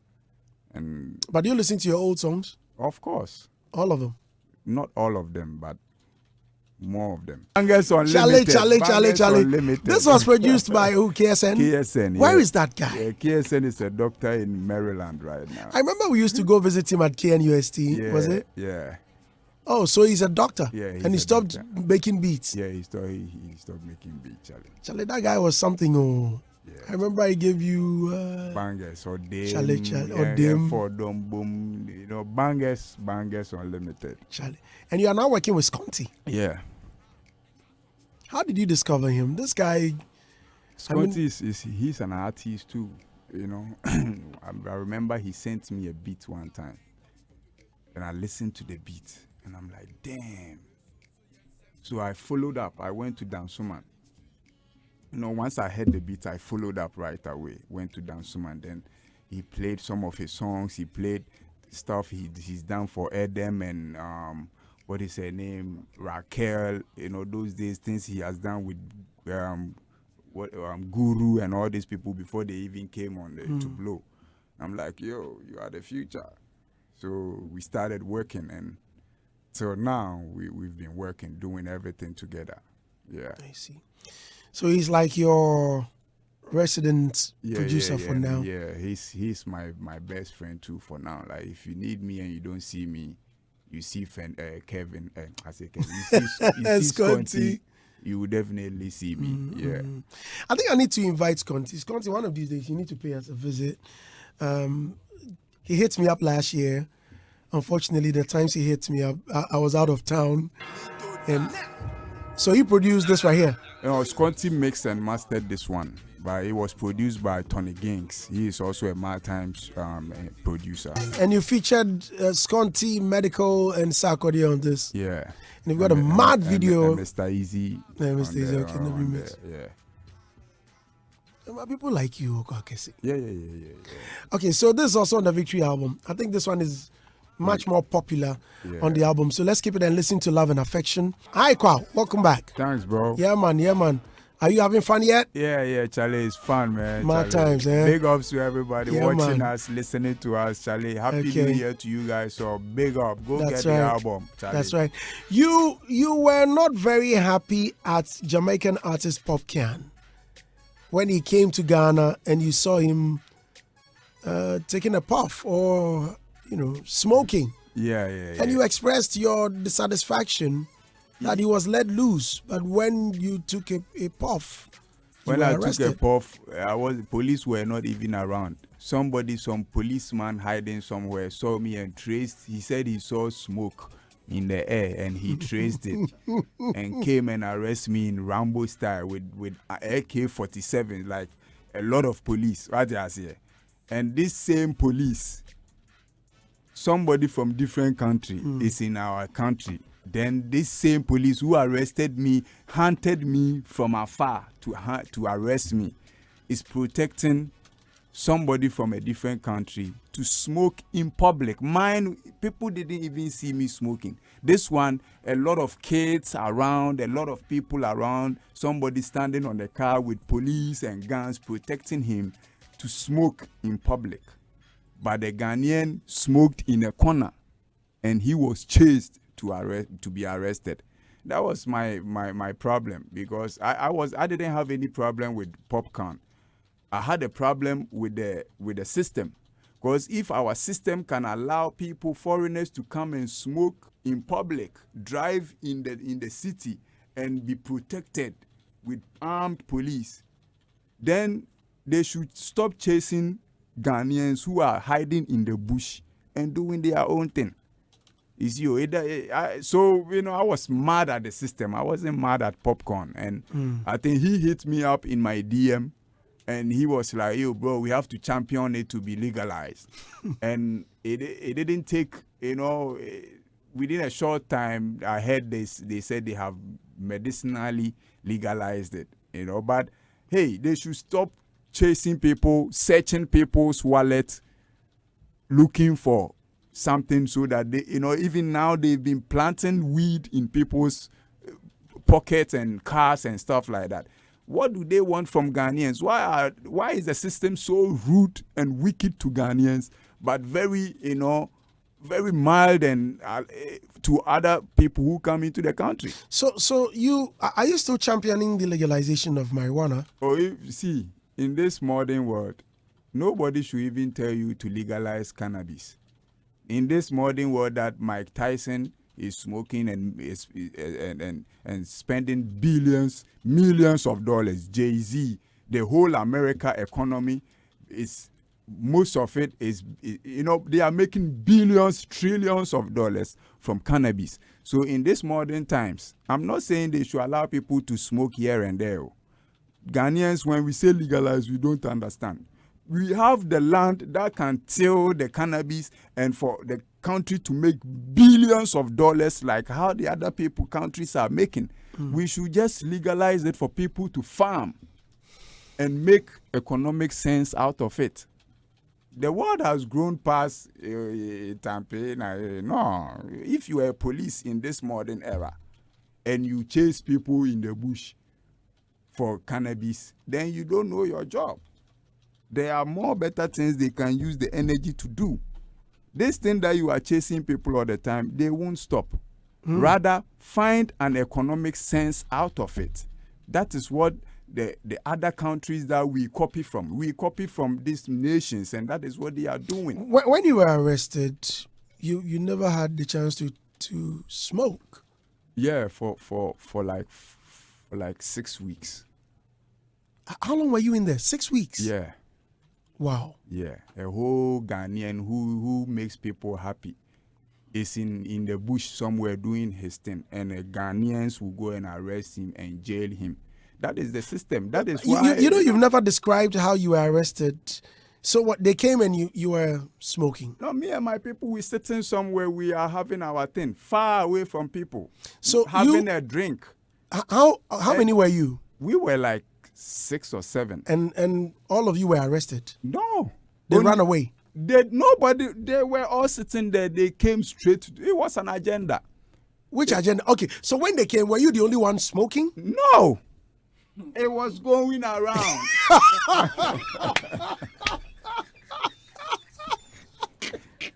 And but do you listen to your old songs? Of course. All of them? Not all of them, but more of them. Bangers Unlimited. Charlie. This was produced by who? KSN? KSN. Where is that guy? Yeah, KSN is a doctor in Maryland right now. I remember we used to go visit him at KNUST, was it? Yeah. Oh, so he's a doctor. Yeah. And he stopped making beats. Yeah, he stopped making beats, Charlie. Charlie, that guy was something. Oh. Yeah. I remember he gave you bangers or them. Charlie, or them. For them, boom. You know, bangers Unlimited. Charlie. And you are now working with Sconti. Yeah. How did you discover him? This guy. Sconti he's an artist too. You know, I remember he sent me a beat one time, and I listened to the beat, and I'm like, damn. So I followed up. I went to Dansuman. You know, once I heard the beat, I followed up right away. Went to Dansuman, then he played some of his songs. He played stuff he's done for Edem and what is her name, Raquel. You know, those days things he has done with Guru and all these people before they even came on to blow. I'm like, yo, you are the future. So we started working, and so now we've been working, doing everything together. Yeah. I see. So he's like your resident producer for now. Yeah, he's my best friend too for now. Like if you need me and you don't see me, you see Kevin. I say Kevin. You see Sconti. You will definitely see me. Yeah. I think I need to invite Sconti. Sconti, one of these days you need to pay us a visit. He hit me up last year. Unfortunately, the times he hit me up, I was out of town, and so he produced this right here. You know, Sconti mixed and mastered this one, but it was produced by Tony Ginks. He is also a maritime producer. And you featured Sconti, Medical, and Sarkodie on this. Yeah. And you've got a mad video. And Mr. Easy. Yeah, Mr. Easy, okay, the remix. Yeah. People like you, Kese. Yeah. Okay, so this is also on the Victory album. I think this one is much more popular on the album. So let's keep it and listen to Love and Affection. Hi, Kwaw. Welcome back. Thanks, bro. Yeah, man. Are you having fun yet? Yeah, Charlie. It's fun, man. Mad times, eh? Big ups to everybody watching us, listening to us, Charlie. Happy New Year to you guys. So big up. Go get the album, Charlie. That's right. You were not very happy at Jamaican artist Pop Can when he came to Ghana and you saw him taking a puff or smoking. Yeah. And you expressed your dissatisfaction that he was let loose, but when you took a puff, you When were I arrested. took a puff, police were not even around. Some policeman hiding somewhere saw me and traced. He said he saw smoke in the air and he traced it and came and arrested me in Rambo style with AK-47, like a lot of police right here. And this same police, somebody from different country is in our country. Then this same police who arrested me, hunted me from afar to arrest me, is protecting somebody from a different country to smoke in public. Mine, people didn't even see me smoking. This one, a lot of kids around, a lot of people around, somebody standing on the car with police and guns protecting him to smoke in public. But the Ghanaian smoked in a corner and he was chased to be arrested. That was my problem, because I didn't have any problem with popcorn. I had a problem with the system, because if our system can allow people, foreigners, to come and smoke in public, drive in the city and be protected with armed police, then they should stop chasing Ghanaians who are hiding in the bush and doing their own thing. Is you so I was mad at the system. I wasn't mad at popcorn, and I think he hit me up in my DM, and he was like, "Yo, bro, we have to champion it to be legalized." And it didn't take, within a short time. I heard they said they have medicinally legalized it, But hey, they should stop chasing people, searching people's wallet, looking for something, so that they, even now they've been planting weed in people's pockets and cars and stuff like that. What do they want from Ghanaians? Why is the system so rude and wicked to Ghanaians, but very, very mild and to other people who come into the country? So are you still championing the legalization of marijuana? See, in this modern world, nobody should even tell you to legalize cannabis. In this modern world that Mike Tyson is smoking and spending billions, millions of dollars, Jay-Z, the whole America economy is, most of it is, they are making billions, trillions of dollars from cannabis. So in this modern times, I'm not saying they should allow people to smoke here and there. Ghanaians, when we say legalize, we don't understand. We have the land that can till the cannabis, and for the country to make billions of dollars like how the other countries are making. We should just legalize it for people to farm and make economic sense out of it. The world has grown past campaign. No, if you are a police in this modern era and you chase people in the bush for cannabis, then you don't know your job. There are more better things they can use the energy to do. This thing that you are chasing people all the time, they won't stop. Rather, find an economic sense out of it. That is what the other countries that we copy from. We copy from these nations, and that is what they are doing. When you were arrested, you never had the chance to smoke. Yeah, for like 6 weeks. How long were you in there? 6 weeks? Yeah. Wow. Yeah, a whole Ghanaian who makes people happy is in the bush somewhere doing his thing, and Ghanaians will go and arrest him and jail him. That is the system. That is why... You've never described how you were arrested. So what, they came and you were smoking? No, me and my people, we sitting somewhere, we are having our thing, far away from people. So having a drink. How many were you? We were like 6 or 7. And all of you were arrested? No. They ran away? Nobody, they were all sitting there. They came straight. It was an agenda. Which agenda? Okay, so when they came, were you the only one smoking? No. It was going around.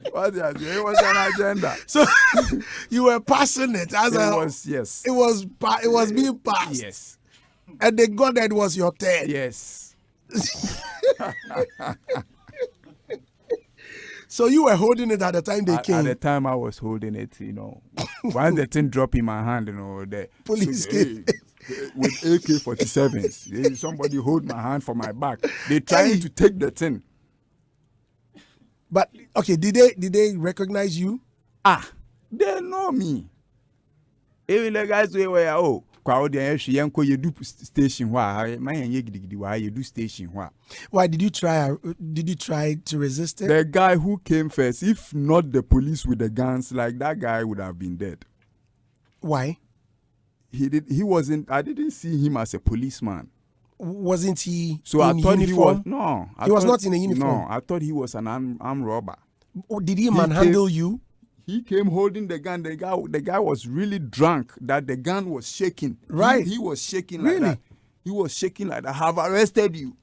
It was an agenda. So you were passing it as yes. It was being passed. Yes. And they got that it was your turn. Yes. So you were holding it at the time they came. At the time I was holding it, once the thing dropped in my hand, the Police came. with AK-47s. Somebody hold my hand for my back. They trying to take the thing. But okay, did they recognize you? They know me. Even the guys were Kwaw you do station you do station Why did you try to resist it? The guy who came first, if not the police with the guns, like that guy would have been dead. Why? He wasn't. I didn't see him as a policeman. Wasn't he? So in I thought uniform? he was not in a uniform. No, I thought he was an armed robber. Did he manhandle you? He came holding the gun. The guy was really drunk that the gun was shaking. Right. He was shaking like that. He was shaking like that. Have arrested you.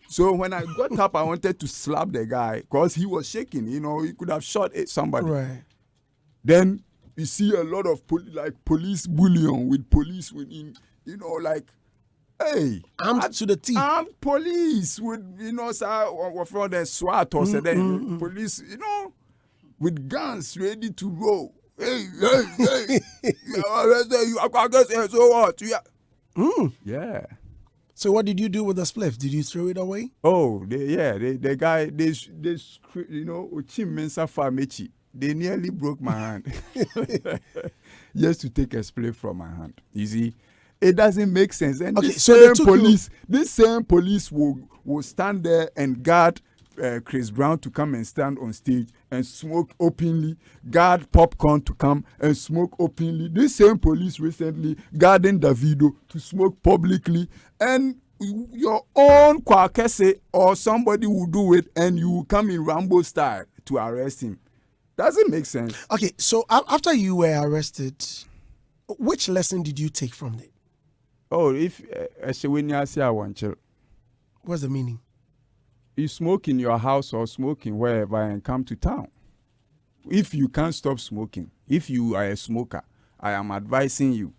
So when I got up, I wanted to slap the guy because he was shaking. He could have shot somebody. Right. Then you see a lot of police bullion with police within, hey, armed to the teeth. Armed police with, from the SWAT or something. Police, with guns ready to roll. Hey. You so what? Yeah. So what did you do with the spliff? Did you throw it away? Oh, the guy, Mensa Famechi, they nearly broke my hand. Just to take a spliff from my hand. You see, it doesn't make sense. And okay, this same police will stand there and guard Chris Brown to come and stand on stage and smoke openly, guard Popcorn to come and smoke openly. This same police recently guarding Davido to smoke publicly, and your own Kwaw Kese or somebody will do it and you will come in Rambo style to arrest him. Doesn't make sense. Okay, so after you were arrested, which lesson did you take from it? Oh, if I want you. What's the meaning? You smoke in your house or smoking wherever and come to town. If you can't stop smoking, if you are a smoker, I am advising you.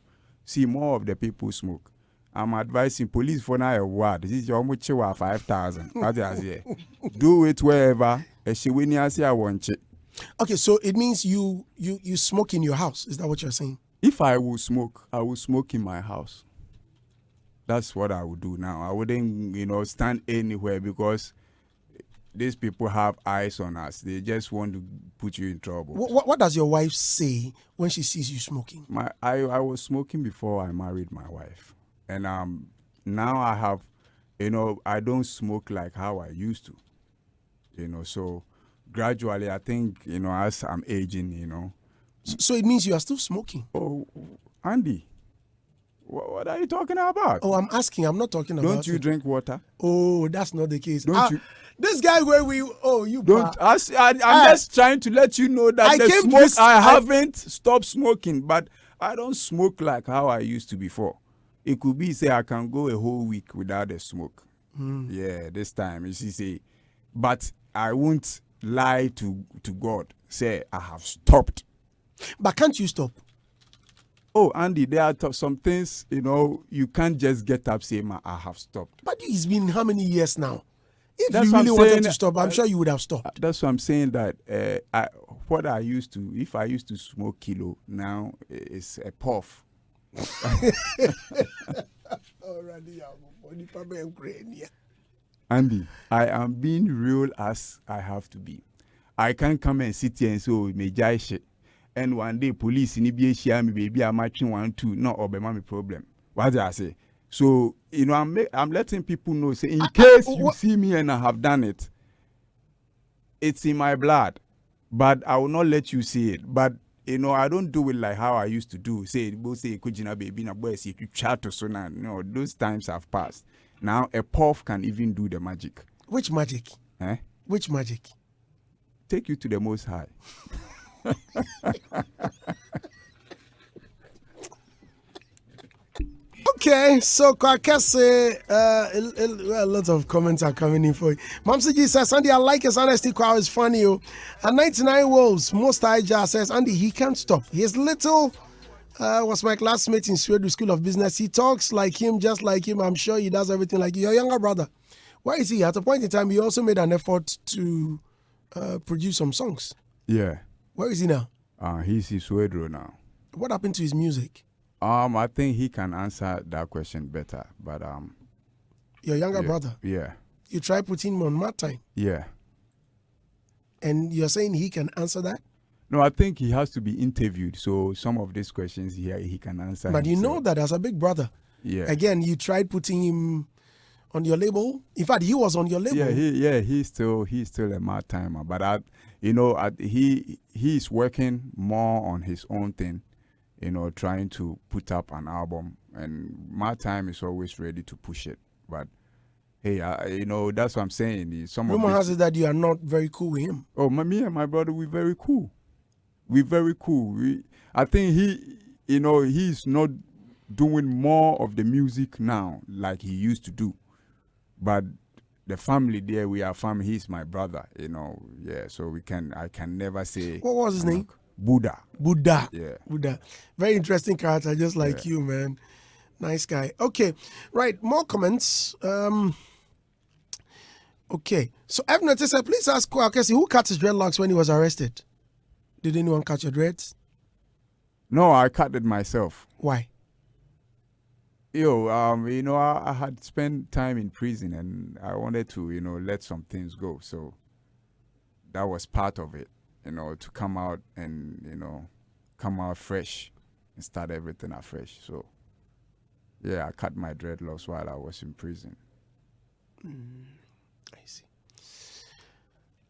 See, more of the people smoke. I'm advising police for now a word. This is your much 5,000. Do it wherever. I want it. Okay, so it means you smoke in your house. Is that what you're saying? If I will smoke, I will smoke in my house. That's what I would do now. I wouldn't, stand anywhere because these people have eyes on us. They just want to put you in trouble. What does your wife say when she sees you smoking? I was smoking before I married my wife. And now I have, I don't smoke like how I used to. So gradually I think, as I'm aging, So it means you are still smoking? Oh, Andy. What are you talking about? Oh, I'm asking. I'm not talking about. Don't you drink water? Oh, that's not the case. Don't you? This guy where you don't ask. I'm just trying to let you know that I haven't stopped smoking, but I don't smoke like how I used to before. It could be say I can go a whole week without a smoke. Yeah, this time you see, but I won't lie to God. Say I have stopped. But can't you stop? Oh, Andy, there are some things, you can't just get up saying, I have stopped. But it's been how many years now? If that's you really wanted to stop, I'm sure you would have stopped. That's what I'm saying, that if I used to smoke kilo, now it's a puff. Andy, I am being real as I have to be. I can't come and sit here and say, oh, me jai shit. And one day police in EBA me baby I'm matching 1-2 no obema me problem. What did I say? So I'm letting people know, say in case you see me and I have done it, it's in my blood. But I will not let you see it. But I don't do it like how I used to do. Say kujina baby na boy see you chat to so now. No, those times have passed. Now a puff can even do the magic. Which magic? Which magic? Take you to the Most High. Okay, so Kese, a lot of comments are coming in for you. Mamsiji says, Andy, I like his honesty. Kwaw is funny. At 99 wolves, most Ija says, Andy, he can't stop. His little was my classmate in Sweden School of Business. He talks like him, just like him. I'm sure he does everything like your younger brother. Why is he? At a point in time, he also made an effort to produced some songs. Yeah. Where is he now? He's in Swedro now. What happened to his music? I think he can answer that question better. But Your younger brother? Yeah. You try putting him on Mad Time? Yeah. And you're saying he can answer that? No, I think he has to be interviewed. So some of these questions he can answer. But himself. you know that as a big brother. Yeah. Again, you tried putting him on your label. In fact, he was on your label. He's still a Mad Timer. But he's working more on his own thing, trying to put up an album. And Mad Time is always ready to push it. But hey, that's what I'm saying. Rumor has it that you are not very cool with him. Oh, me and my brother, we're very cool. We're very cool. I think he's not doing more of the music now like he used to do. But the family there, we are family. He's my brother, Yeah, so I can never say. What was his name? Buddha. Yeah. Buddha. Very interesting character, just like you, man. Nice guy. Okay, right. More comments. Okay. So I've noticed. Please ask Kwaw Kese, who cut his dreadlocks when he was arrested? Did anyone cut your dreads? No, I cut it myself. Why? I had spent time in prison and I wanted to, let some things go. So that was part of it, to come out and, come out fresh and start everything afresh. So, yeah, I cut my dreadlocks while I was in prison. I see.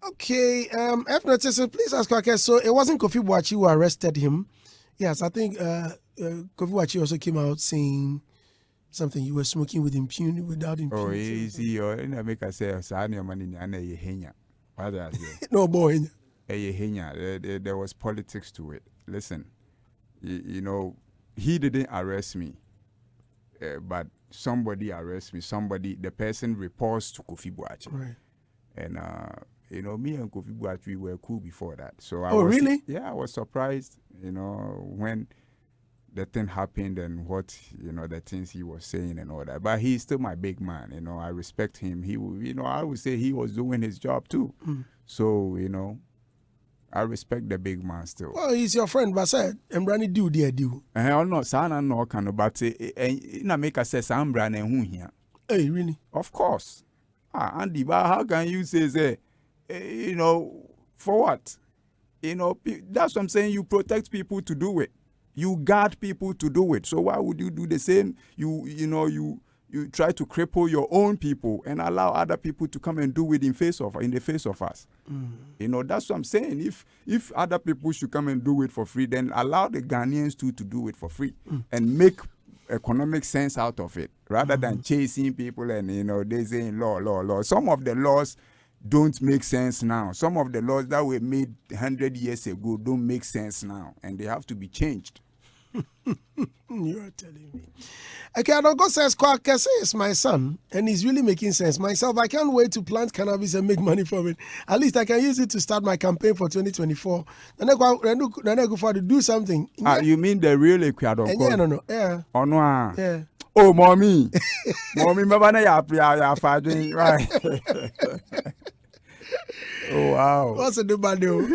Okay, F notice, please ask Kwaw Kese. So it wasn't Kofi Boakye who arrested him. Yes, I think Kofi Boakye also came out saying something. You were smoking with impunity, without impunity. Oh, easy. I make I say, no boy. There was politics to it. Listen, he didn't arrest me, but somebody arrested me. The person reports to Kofi Boakye. Right. And me and Kofi Boakye were cool before that. So really? Yeah, I was surprised, when the thing happened and what, the things he was saying and all that. But he's still my big man, I respect him. He, I would say he was doing his job too. So, I respect the big man still. Well, he's your friend, but said, I'm running do dear do. I'm not saying no kind of, but I make a say I'm running who here. Hey, really? Of course. Andy, but how can you say, for what? That's what I'm saying. You protect people to do it. You guard people to do it. So why would you do the same? You try to cripple your own people and allow other people to come and do it in the face of us. That's what I'm saying. If other people should come and do it for free, then allow the Ghanaians to do it for free and make economic sense out of it, rather than chasing people and they saying law. Some of the laws don't make sense now. Some of the laws that were made 100 years ago don't make sense now, and they have to be changed. You are telling me. Okay, Adogo says Kwaw Kese is my son, and he's really making sense. Myself, I can't wait to plant cannabis and make money from it. At least I can use it to start my campaign for 2024. Then I go for to do something. You mean the real Ecuador? No. Yeah. Oh no. Yeah. Oh, mommy. Mommy, right. Oh wow. What's a new bad do?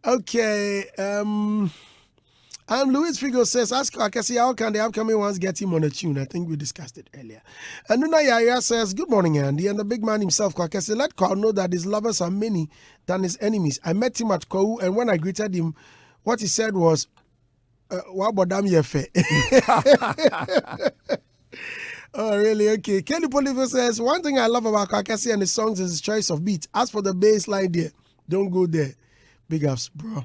Okay. Luis Figo says, ask Kwaw Kese, how can the upcoming ones get him on a tune? I think we discussed it earlier. And Nuna Yaya says, good morning, Andy. And the big man himself, Kwaw Kese, let Kwaw know that his lovers are many than his enemies. I met him at Kwaw, and when I greeted him, what he said was, Wabodam Yefe. Oh, really? Okay. Kelly Polivo says, one thing I love about Kwaw Kese and his songs is his choice of beats. As for the bass line there, don't go there. Big ups, bro.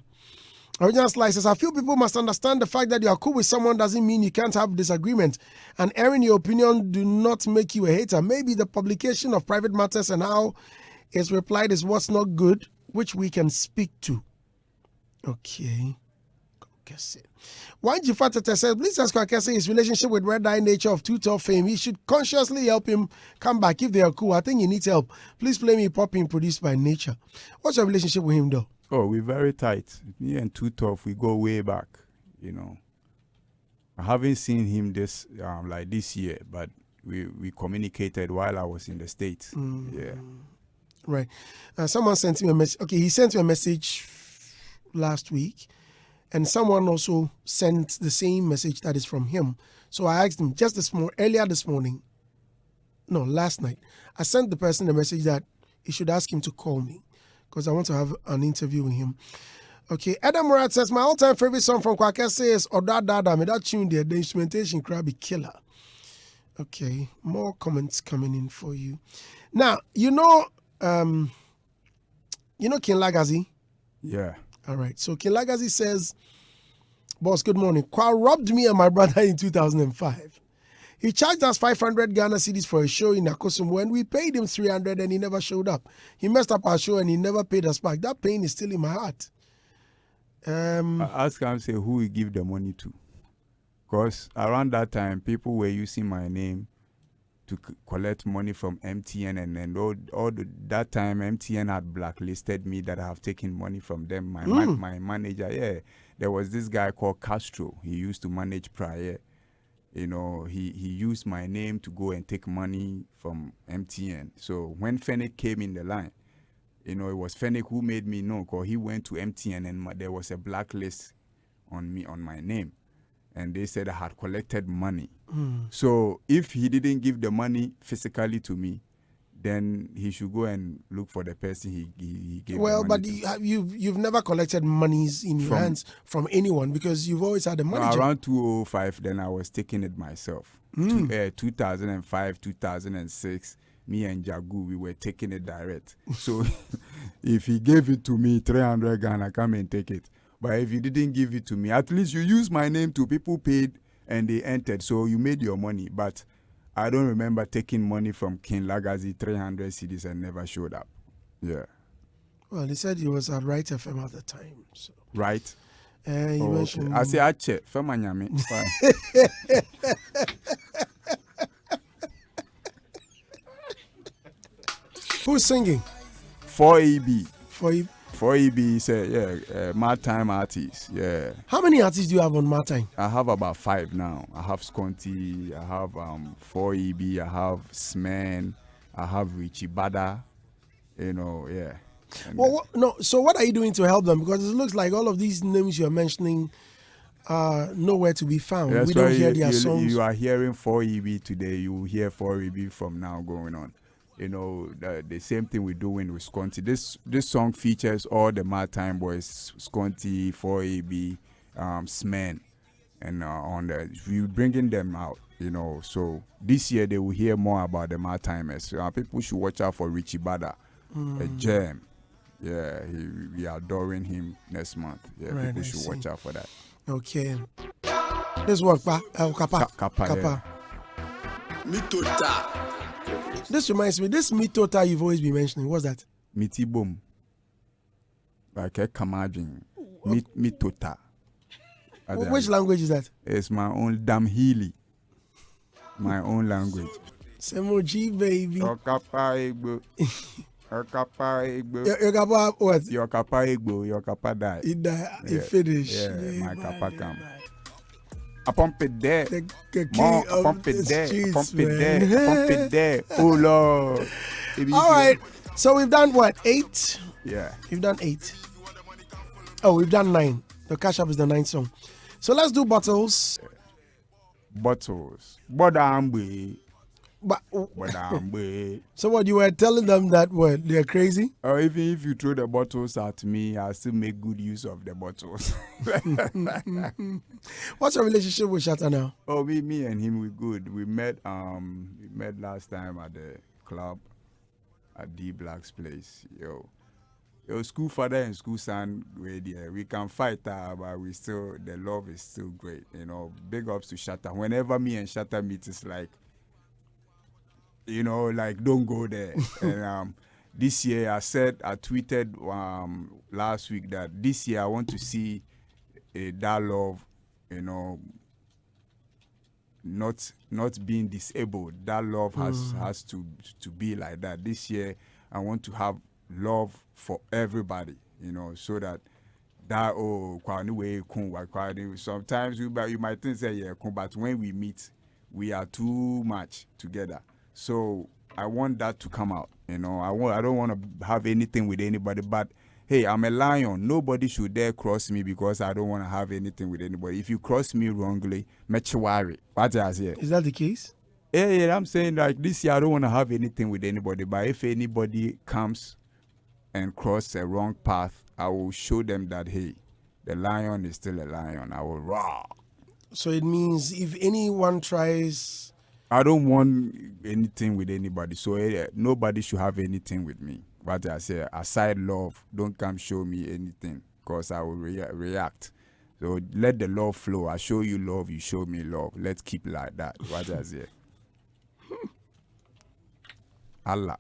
Original Slice says, I feel people must understand the fact that you are cool with someone doesn't mean you can't have disagreement. And airing your opinion do not make you a hater. Maybe the publication of private matters and how it's replied is what's not good, which we can speak to. Okay. Kese. One Jifatete says, please ask Kwaw Kese his relationship with Red Eye Nature of Too Tough fame. He should consciously help him come back if they are cool. I think he needs help. Please play me Popping produced by Nature. What's your relationship with him though? Oh, we're very tight. Me and Too Tough, we go way back, I haven't seen him this year, but we communicated while I was in the States. Yeah. Right. Someone sent me a message. Okay, he sent me a message last week, and someone also sent the same message that is from him. So I asked him just last night. I sent the person a message that he should ask him to call me because I want to have an interview with him. Okay, Adam Murat says, my all-time favorite song from Kwaw Kese is Oda Dada. Me that tune there, the instrumentation crowd be killer. Okay, more comments coming in for you. Now, you know King Lagazi? Yeah. All right, so King Lagazi says, boss, good morning. Kwaw robbed me and my brother in 2005. He charged us 500 Ghana cedis for a show in Akosum when we paid him 300 and he never showed up. He messed up our show and he never paid us back. That pain is still in my heart. Ask him, say, who he give the money to. Because around that time, people were using my name to collect money from MTN, and that time MTN had blacklisted me that I have taken money from them. My manager, yeah, there was this guy called Castro. He used to manage prior. You know, he used my name to go and take money from MTN. So when Fennec came in the line, you know, it was Fennec who made me know, because he went to MTN and there was a blacklist on me, on my name. And they said I had collected money. So if he didn't give the money physically to me, then he should go and look for the person he gave. Well, the money but you've never collected monies in your hands from anyone because you've always had a manager. Around 2005, then I was taking it myself. 2005, 2006, me and Jagu, we were taking it direct. So if he gave it to me, 300 Ghana, come and take it. But if you didn't give it to me, at least you used my name to people paid and they entered. So you made your money. But I don't remember taking money from King Lagazi, 300 cedis, and never showed up. Yeah. Well, he said he was at Right FM at the time. So. Right? You mentioned... Okay. I say, Ache, Femanyame. Who's singing? 4EB. 4EB. 4EB is a Mad Time artist. Yeah. How many artists do you have on Mad Time? I have about 5 now. I have Sconti, I have 4EB, I have Smen, I have Richie Bada. You know, yeah. So what are you doing to help them? Because it looks like all of these names you're mentioning are nowhere to be found. That's we don't hear you, their songs. You are hearing 4EB today. You will hear 4EB from now going on. You know, the same thing we're doing with Sconti. This song features all the Mad Time boys, Sconti, 4EB, Smen, and we're bringing them out, you know. So this year they will hear more about the Mad Timers. People should watch out for Richie Bada, a gem. Yeah, we are adoring him next month. Yeah, right, people should watch out for that. Okay. This one, Kappa. Yeah. Mitota. This reminds me, this Mitota you've always been mentioning, what's that? Mitibum. Like a Kamajin. Mitota. Which language is that? It's my own Damhili. My own language. Semoji, baby. Okapa Egbo. Okapa Egbo. Yokapa what? Yokapa Egbo. Yokapa die. He died. He finished. Yeah, my Kappa come. I pump it there. More, I pump it there. I pump it there. I pump it there. Oh Lord. All right. So we've done what? 8? Yeah. We've done 8. Oh, we've done 9. The Cash Up is the 9th song. So let's do bottles. Bottles. Bodambe. So what, you were telling them that what, they're crazy? Or even if you throw the bottles at me, I'll still make good use of the bottles. What's your relationship with Shatta now? Oh, me and him, we're good. We met last time at the club at D Black's place. Yo, school father and school son were there. We can fight, but the love is still great. You know, big ups to Shatta. Whenever me and Shatta meet, it's like, you know, like, don't go there. And this year, I tweeted last week that this year I want to see that love, you know, not being disabled. That love has to be like that. This year, I want to have love for everybody, you know, so that sometimes you might think say yeah, but when we meet, we are too much together. So I want that to come out, You know, I don't want to have anything with anybody, but hey, I'm a lion. Nobody should dare cross me because I don't want to have anything with anybody. If you cross me wrongly, worry. What I say? Is that the case? Yeah, I'm saying like this year I don't want to have anything with anybody, but if anybody comes and cross a wrong path, I will show them that hey, the lion is still a lion. I will roar. So it means if anyone tries, I don't want anything with anybody, so nobody should have anything with me. What I say, aside love, don't come show me anything because I will react. So let the love flow. I show you love, you show me love. Let's keep like that. What I say. Allah.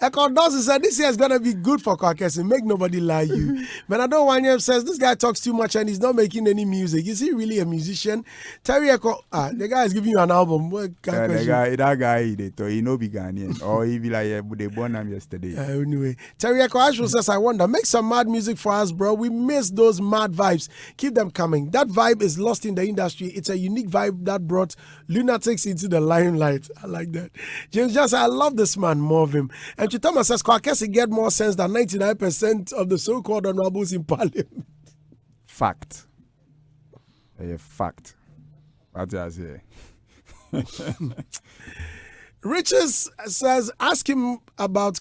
Ekondosi said this year is gonna be good for Kwaw Kese. Make nobody lie you. Man, I don't want him says this guy talks too much and he's not making any music. Is he really a musician? Terry Eko, the guy is giving you an album. That guy he no be Ghanaian. Or he be like, yeah, but they born him yesterday. Anyway, Terry Eko Ashwell says, I wonder, make some mad music for us, bro. We miss those mad vibes. Keep them coming. That vibe is lost in the industry. It's a unique vibe that brought lunatics into the limelight. I like that. James Johnson, I love this man, more of him. And Chitama says, Kwaw Kese get more sense than 99% of the so-called honorables in parliament. Fact. A fact. What I say. Riches says, ask him about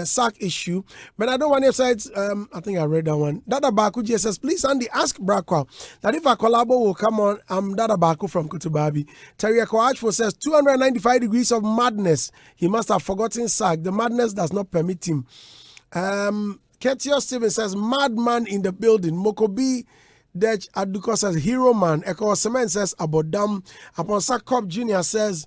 sack issue. But I don't want to say, I think I read that one. Dada Baku says, please, Andy, ask Brakwa that if a collabo will come on, I'm Dada Baku from Kutubabi. Terry Akwachfo says, 295 degrees of madness. He must have forgotten sack. The madness does not permit him. Ketio Steven says, madman in the building. Mokobi Dej Aduko says, hero man. Eko Cement says, Abodam. Upon Sakop Jr. says,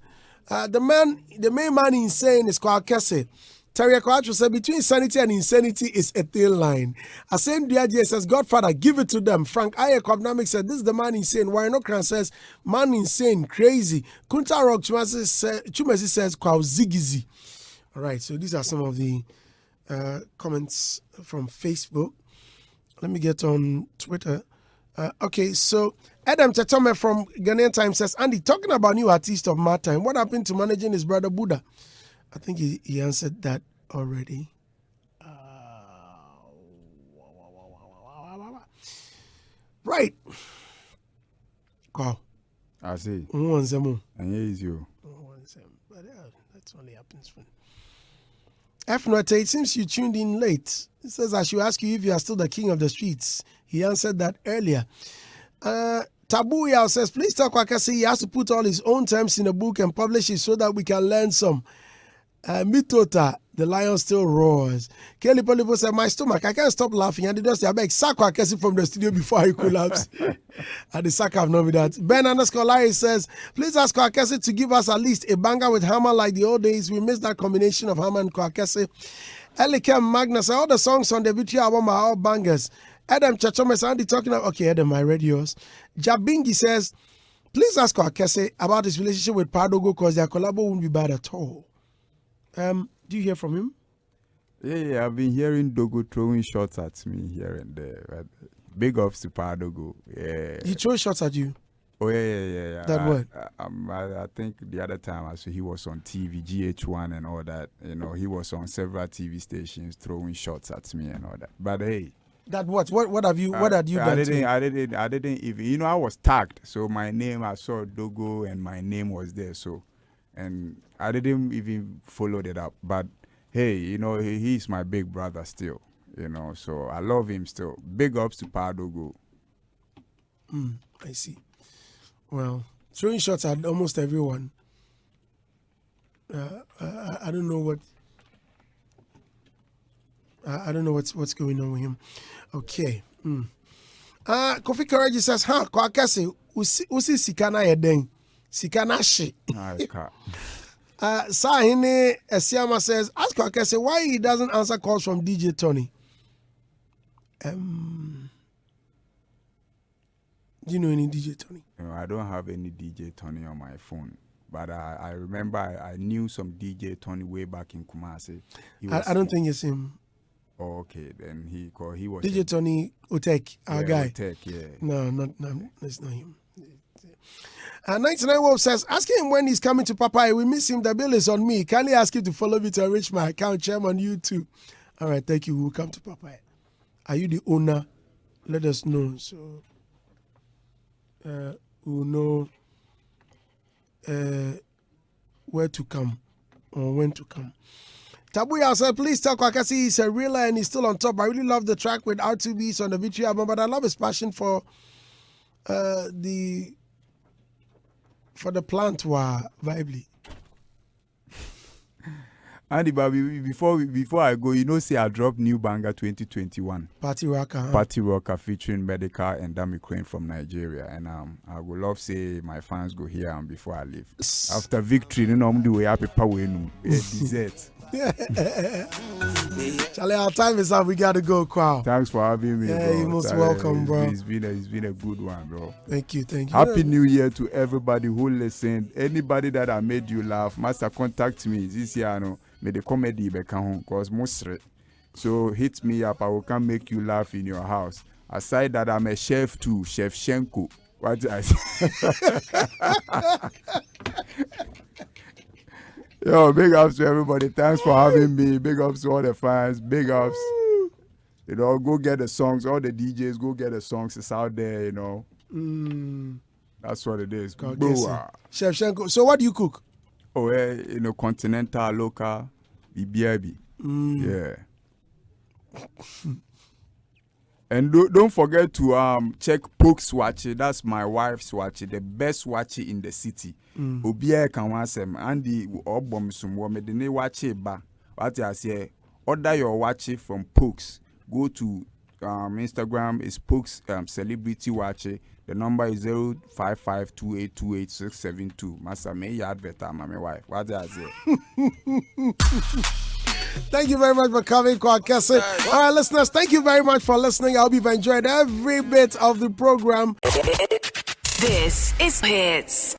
the main man insane is Kwaw Kese. Terry Akwachu said between sanity and insanity is a thin line. Asen Diadia says, Godfather, give it to them. Frank Ayekobnamic said, this is the man insane. Warinokran says, man insane, crazy. Kunta Rock Chumesi says, Kwaw Zigizi. All right, so these are some of the comments from Facebook. Let me get on Twitter. Okay, so Adam Chatome from Ghanaian Times says, Andy, talking about new artist of my time, what happened to managing his brother Buddha? I think he answered that already. Right. Kwaw. I see. And here is you. But that's only happens when. F Note, it seems you tuned in late. It says, I should ask you if you are still the king of the streets. He answered that earlier. Tabu Yao says, please tell Kwaw Kese he has to put all his own terms in a book and publish it so that we can learn some. Mitota, the lion still roars. Kelly Polipo said, my stomach, I can't stop laughing. And they just say, I beg, sack Kwaw Kese from the studio before I collapse. And the sack have known that. Ben underscore Larry says, please ask Kwaw Kese to give us at least a banger with Hammer like the old days. We miss that combination of Hammer and Kwaw Kese. Elikem Magnus, all the songs on the BT album are all bangers. Adam Chachome Sandy talking about, okay, Adam, I read yours. Jabingi says, please ask Kwaw Kese about his relationship with Padogo because their collabo won't be bad at all. Do you hear from him? Yeah, I've been hearing Dogo throwing shots at me here and there. But big ups to Padogo. Yeah. He throws shots at you? Oh, yeah. That what? I think the other time I saw he was on TV, GH1 and all that. You know, he was on several TV stations throwing shots at me and all that. But hey. That what? What had you done? I didn't even, you know, I was tagged. So my name, I saw Dogo and my name was there. So, and I didn't even follow that up. But hey, you know, he's my big brother still, you know, so I love him still. Big ups to Padogo. I see. Well, throwing shots at almost everyone. I don't know what. I don't know what's going on with him. Okay. Kofi Courage says, Kwaw Kese, usi sikana yeden. Sikana shi. Sahine Esiama says, ask Kwaw Kese why he doesn't answer calls from DJ Tony. Do you know any DJ Tony? No, I don't have any DJ Tony on my phone. But I remember I knew some DJ Tony way back in Kumasi. I don't think it's him. Oh, okay. Then he was DJ Tony Otek, our guy. Otek, yeah. No, that's not him. And 99 Wolf says, ask him when he's coming to Papaya. We miss him. The bill is on me. Kindly ask him to follow me to enrich my account. Chairman on YouTube. All right, thank you. We'll come to Papaya. Are you the owner? Let us know. So we'll know where to come or when to come. Tabuya said, please tell Kwakasi he's a realer and he's still on top. I really love the track with R2B's on the Victory album, but I love his passion for the plant war vibely. Andy, Baby, before I go, you know, say I dropped new banger 2021. Party Rocker. Huh? Party Rocker featuring Medical and Dami Queen from Nigeria. And I would love say my fans go hear before I leave. After Victory, you know, I'm doing happy power in dessert. Charlie, our time is up. We gotta go, Kwaw. Thanks for having me. Yeah, bro. you're most welcome, bro. It's been a good one, bro. Thank you. Happy New Year to everybody who listened. Anybody that I made you laugh, master contact me this year. No, may the comedy be home cause most. So hit me up. I will come make you laugh in your house. Aside that, I'm a chef too, Chef Shenko. What did I say? Yo, big ups to everybody. Thanks for having me. Big ups to all the fans. Big ups. You know, go get the songs. All the DJs, go get the songs. It's out there, you know. That's what it is. Chef Shenko. So what do you cook? Oh, you know, continental, local, BBIB. Yeah. And don't forget to check Poke's Swatchy. That's my wife's Swatchy, the best Swatchy in the city. Obia can want them. Andy Obom some woman the Watchy ba. What I say, order your Watchy from Pokes. Go to Instagram is Pokes Celebrity Watchy. The number is 0552828672. Master may you advert my wife. What I say. Thank you very much for coming, Kese. All right, listeners, thank you very much for listening. I hope you've enjoyed every bit of the program. This is Hitz.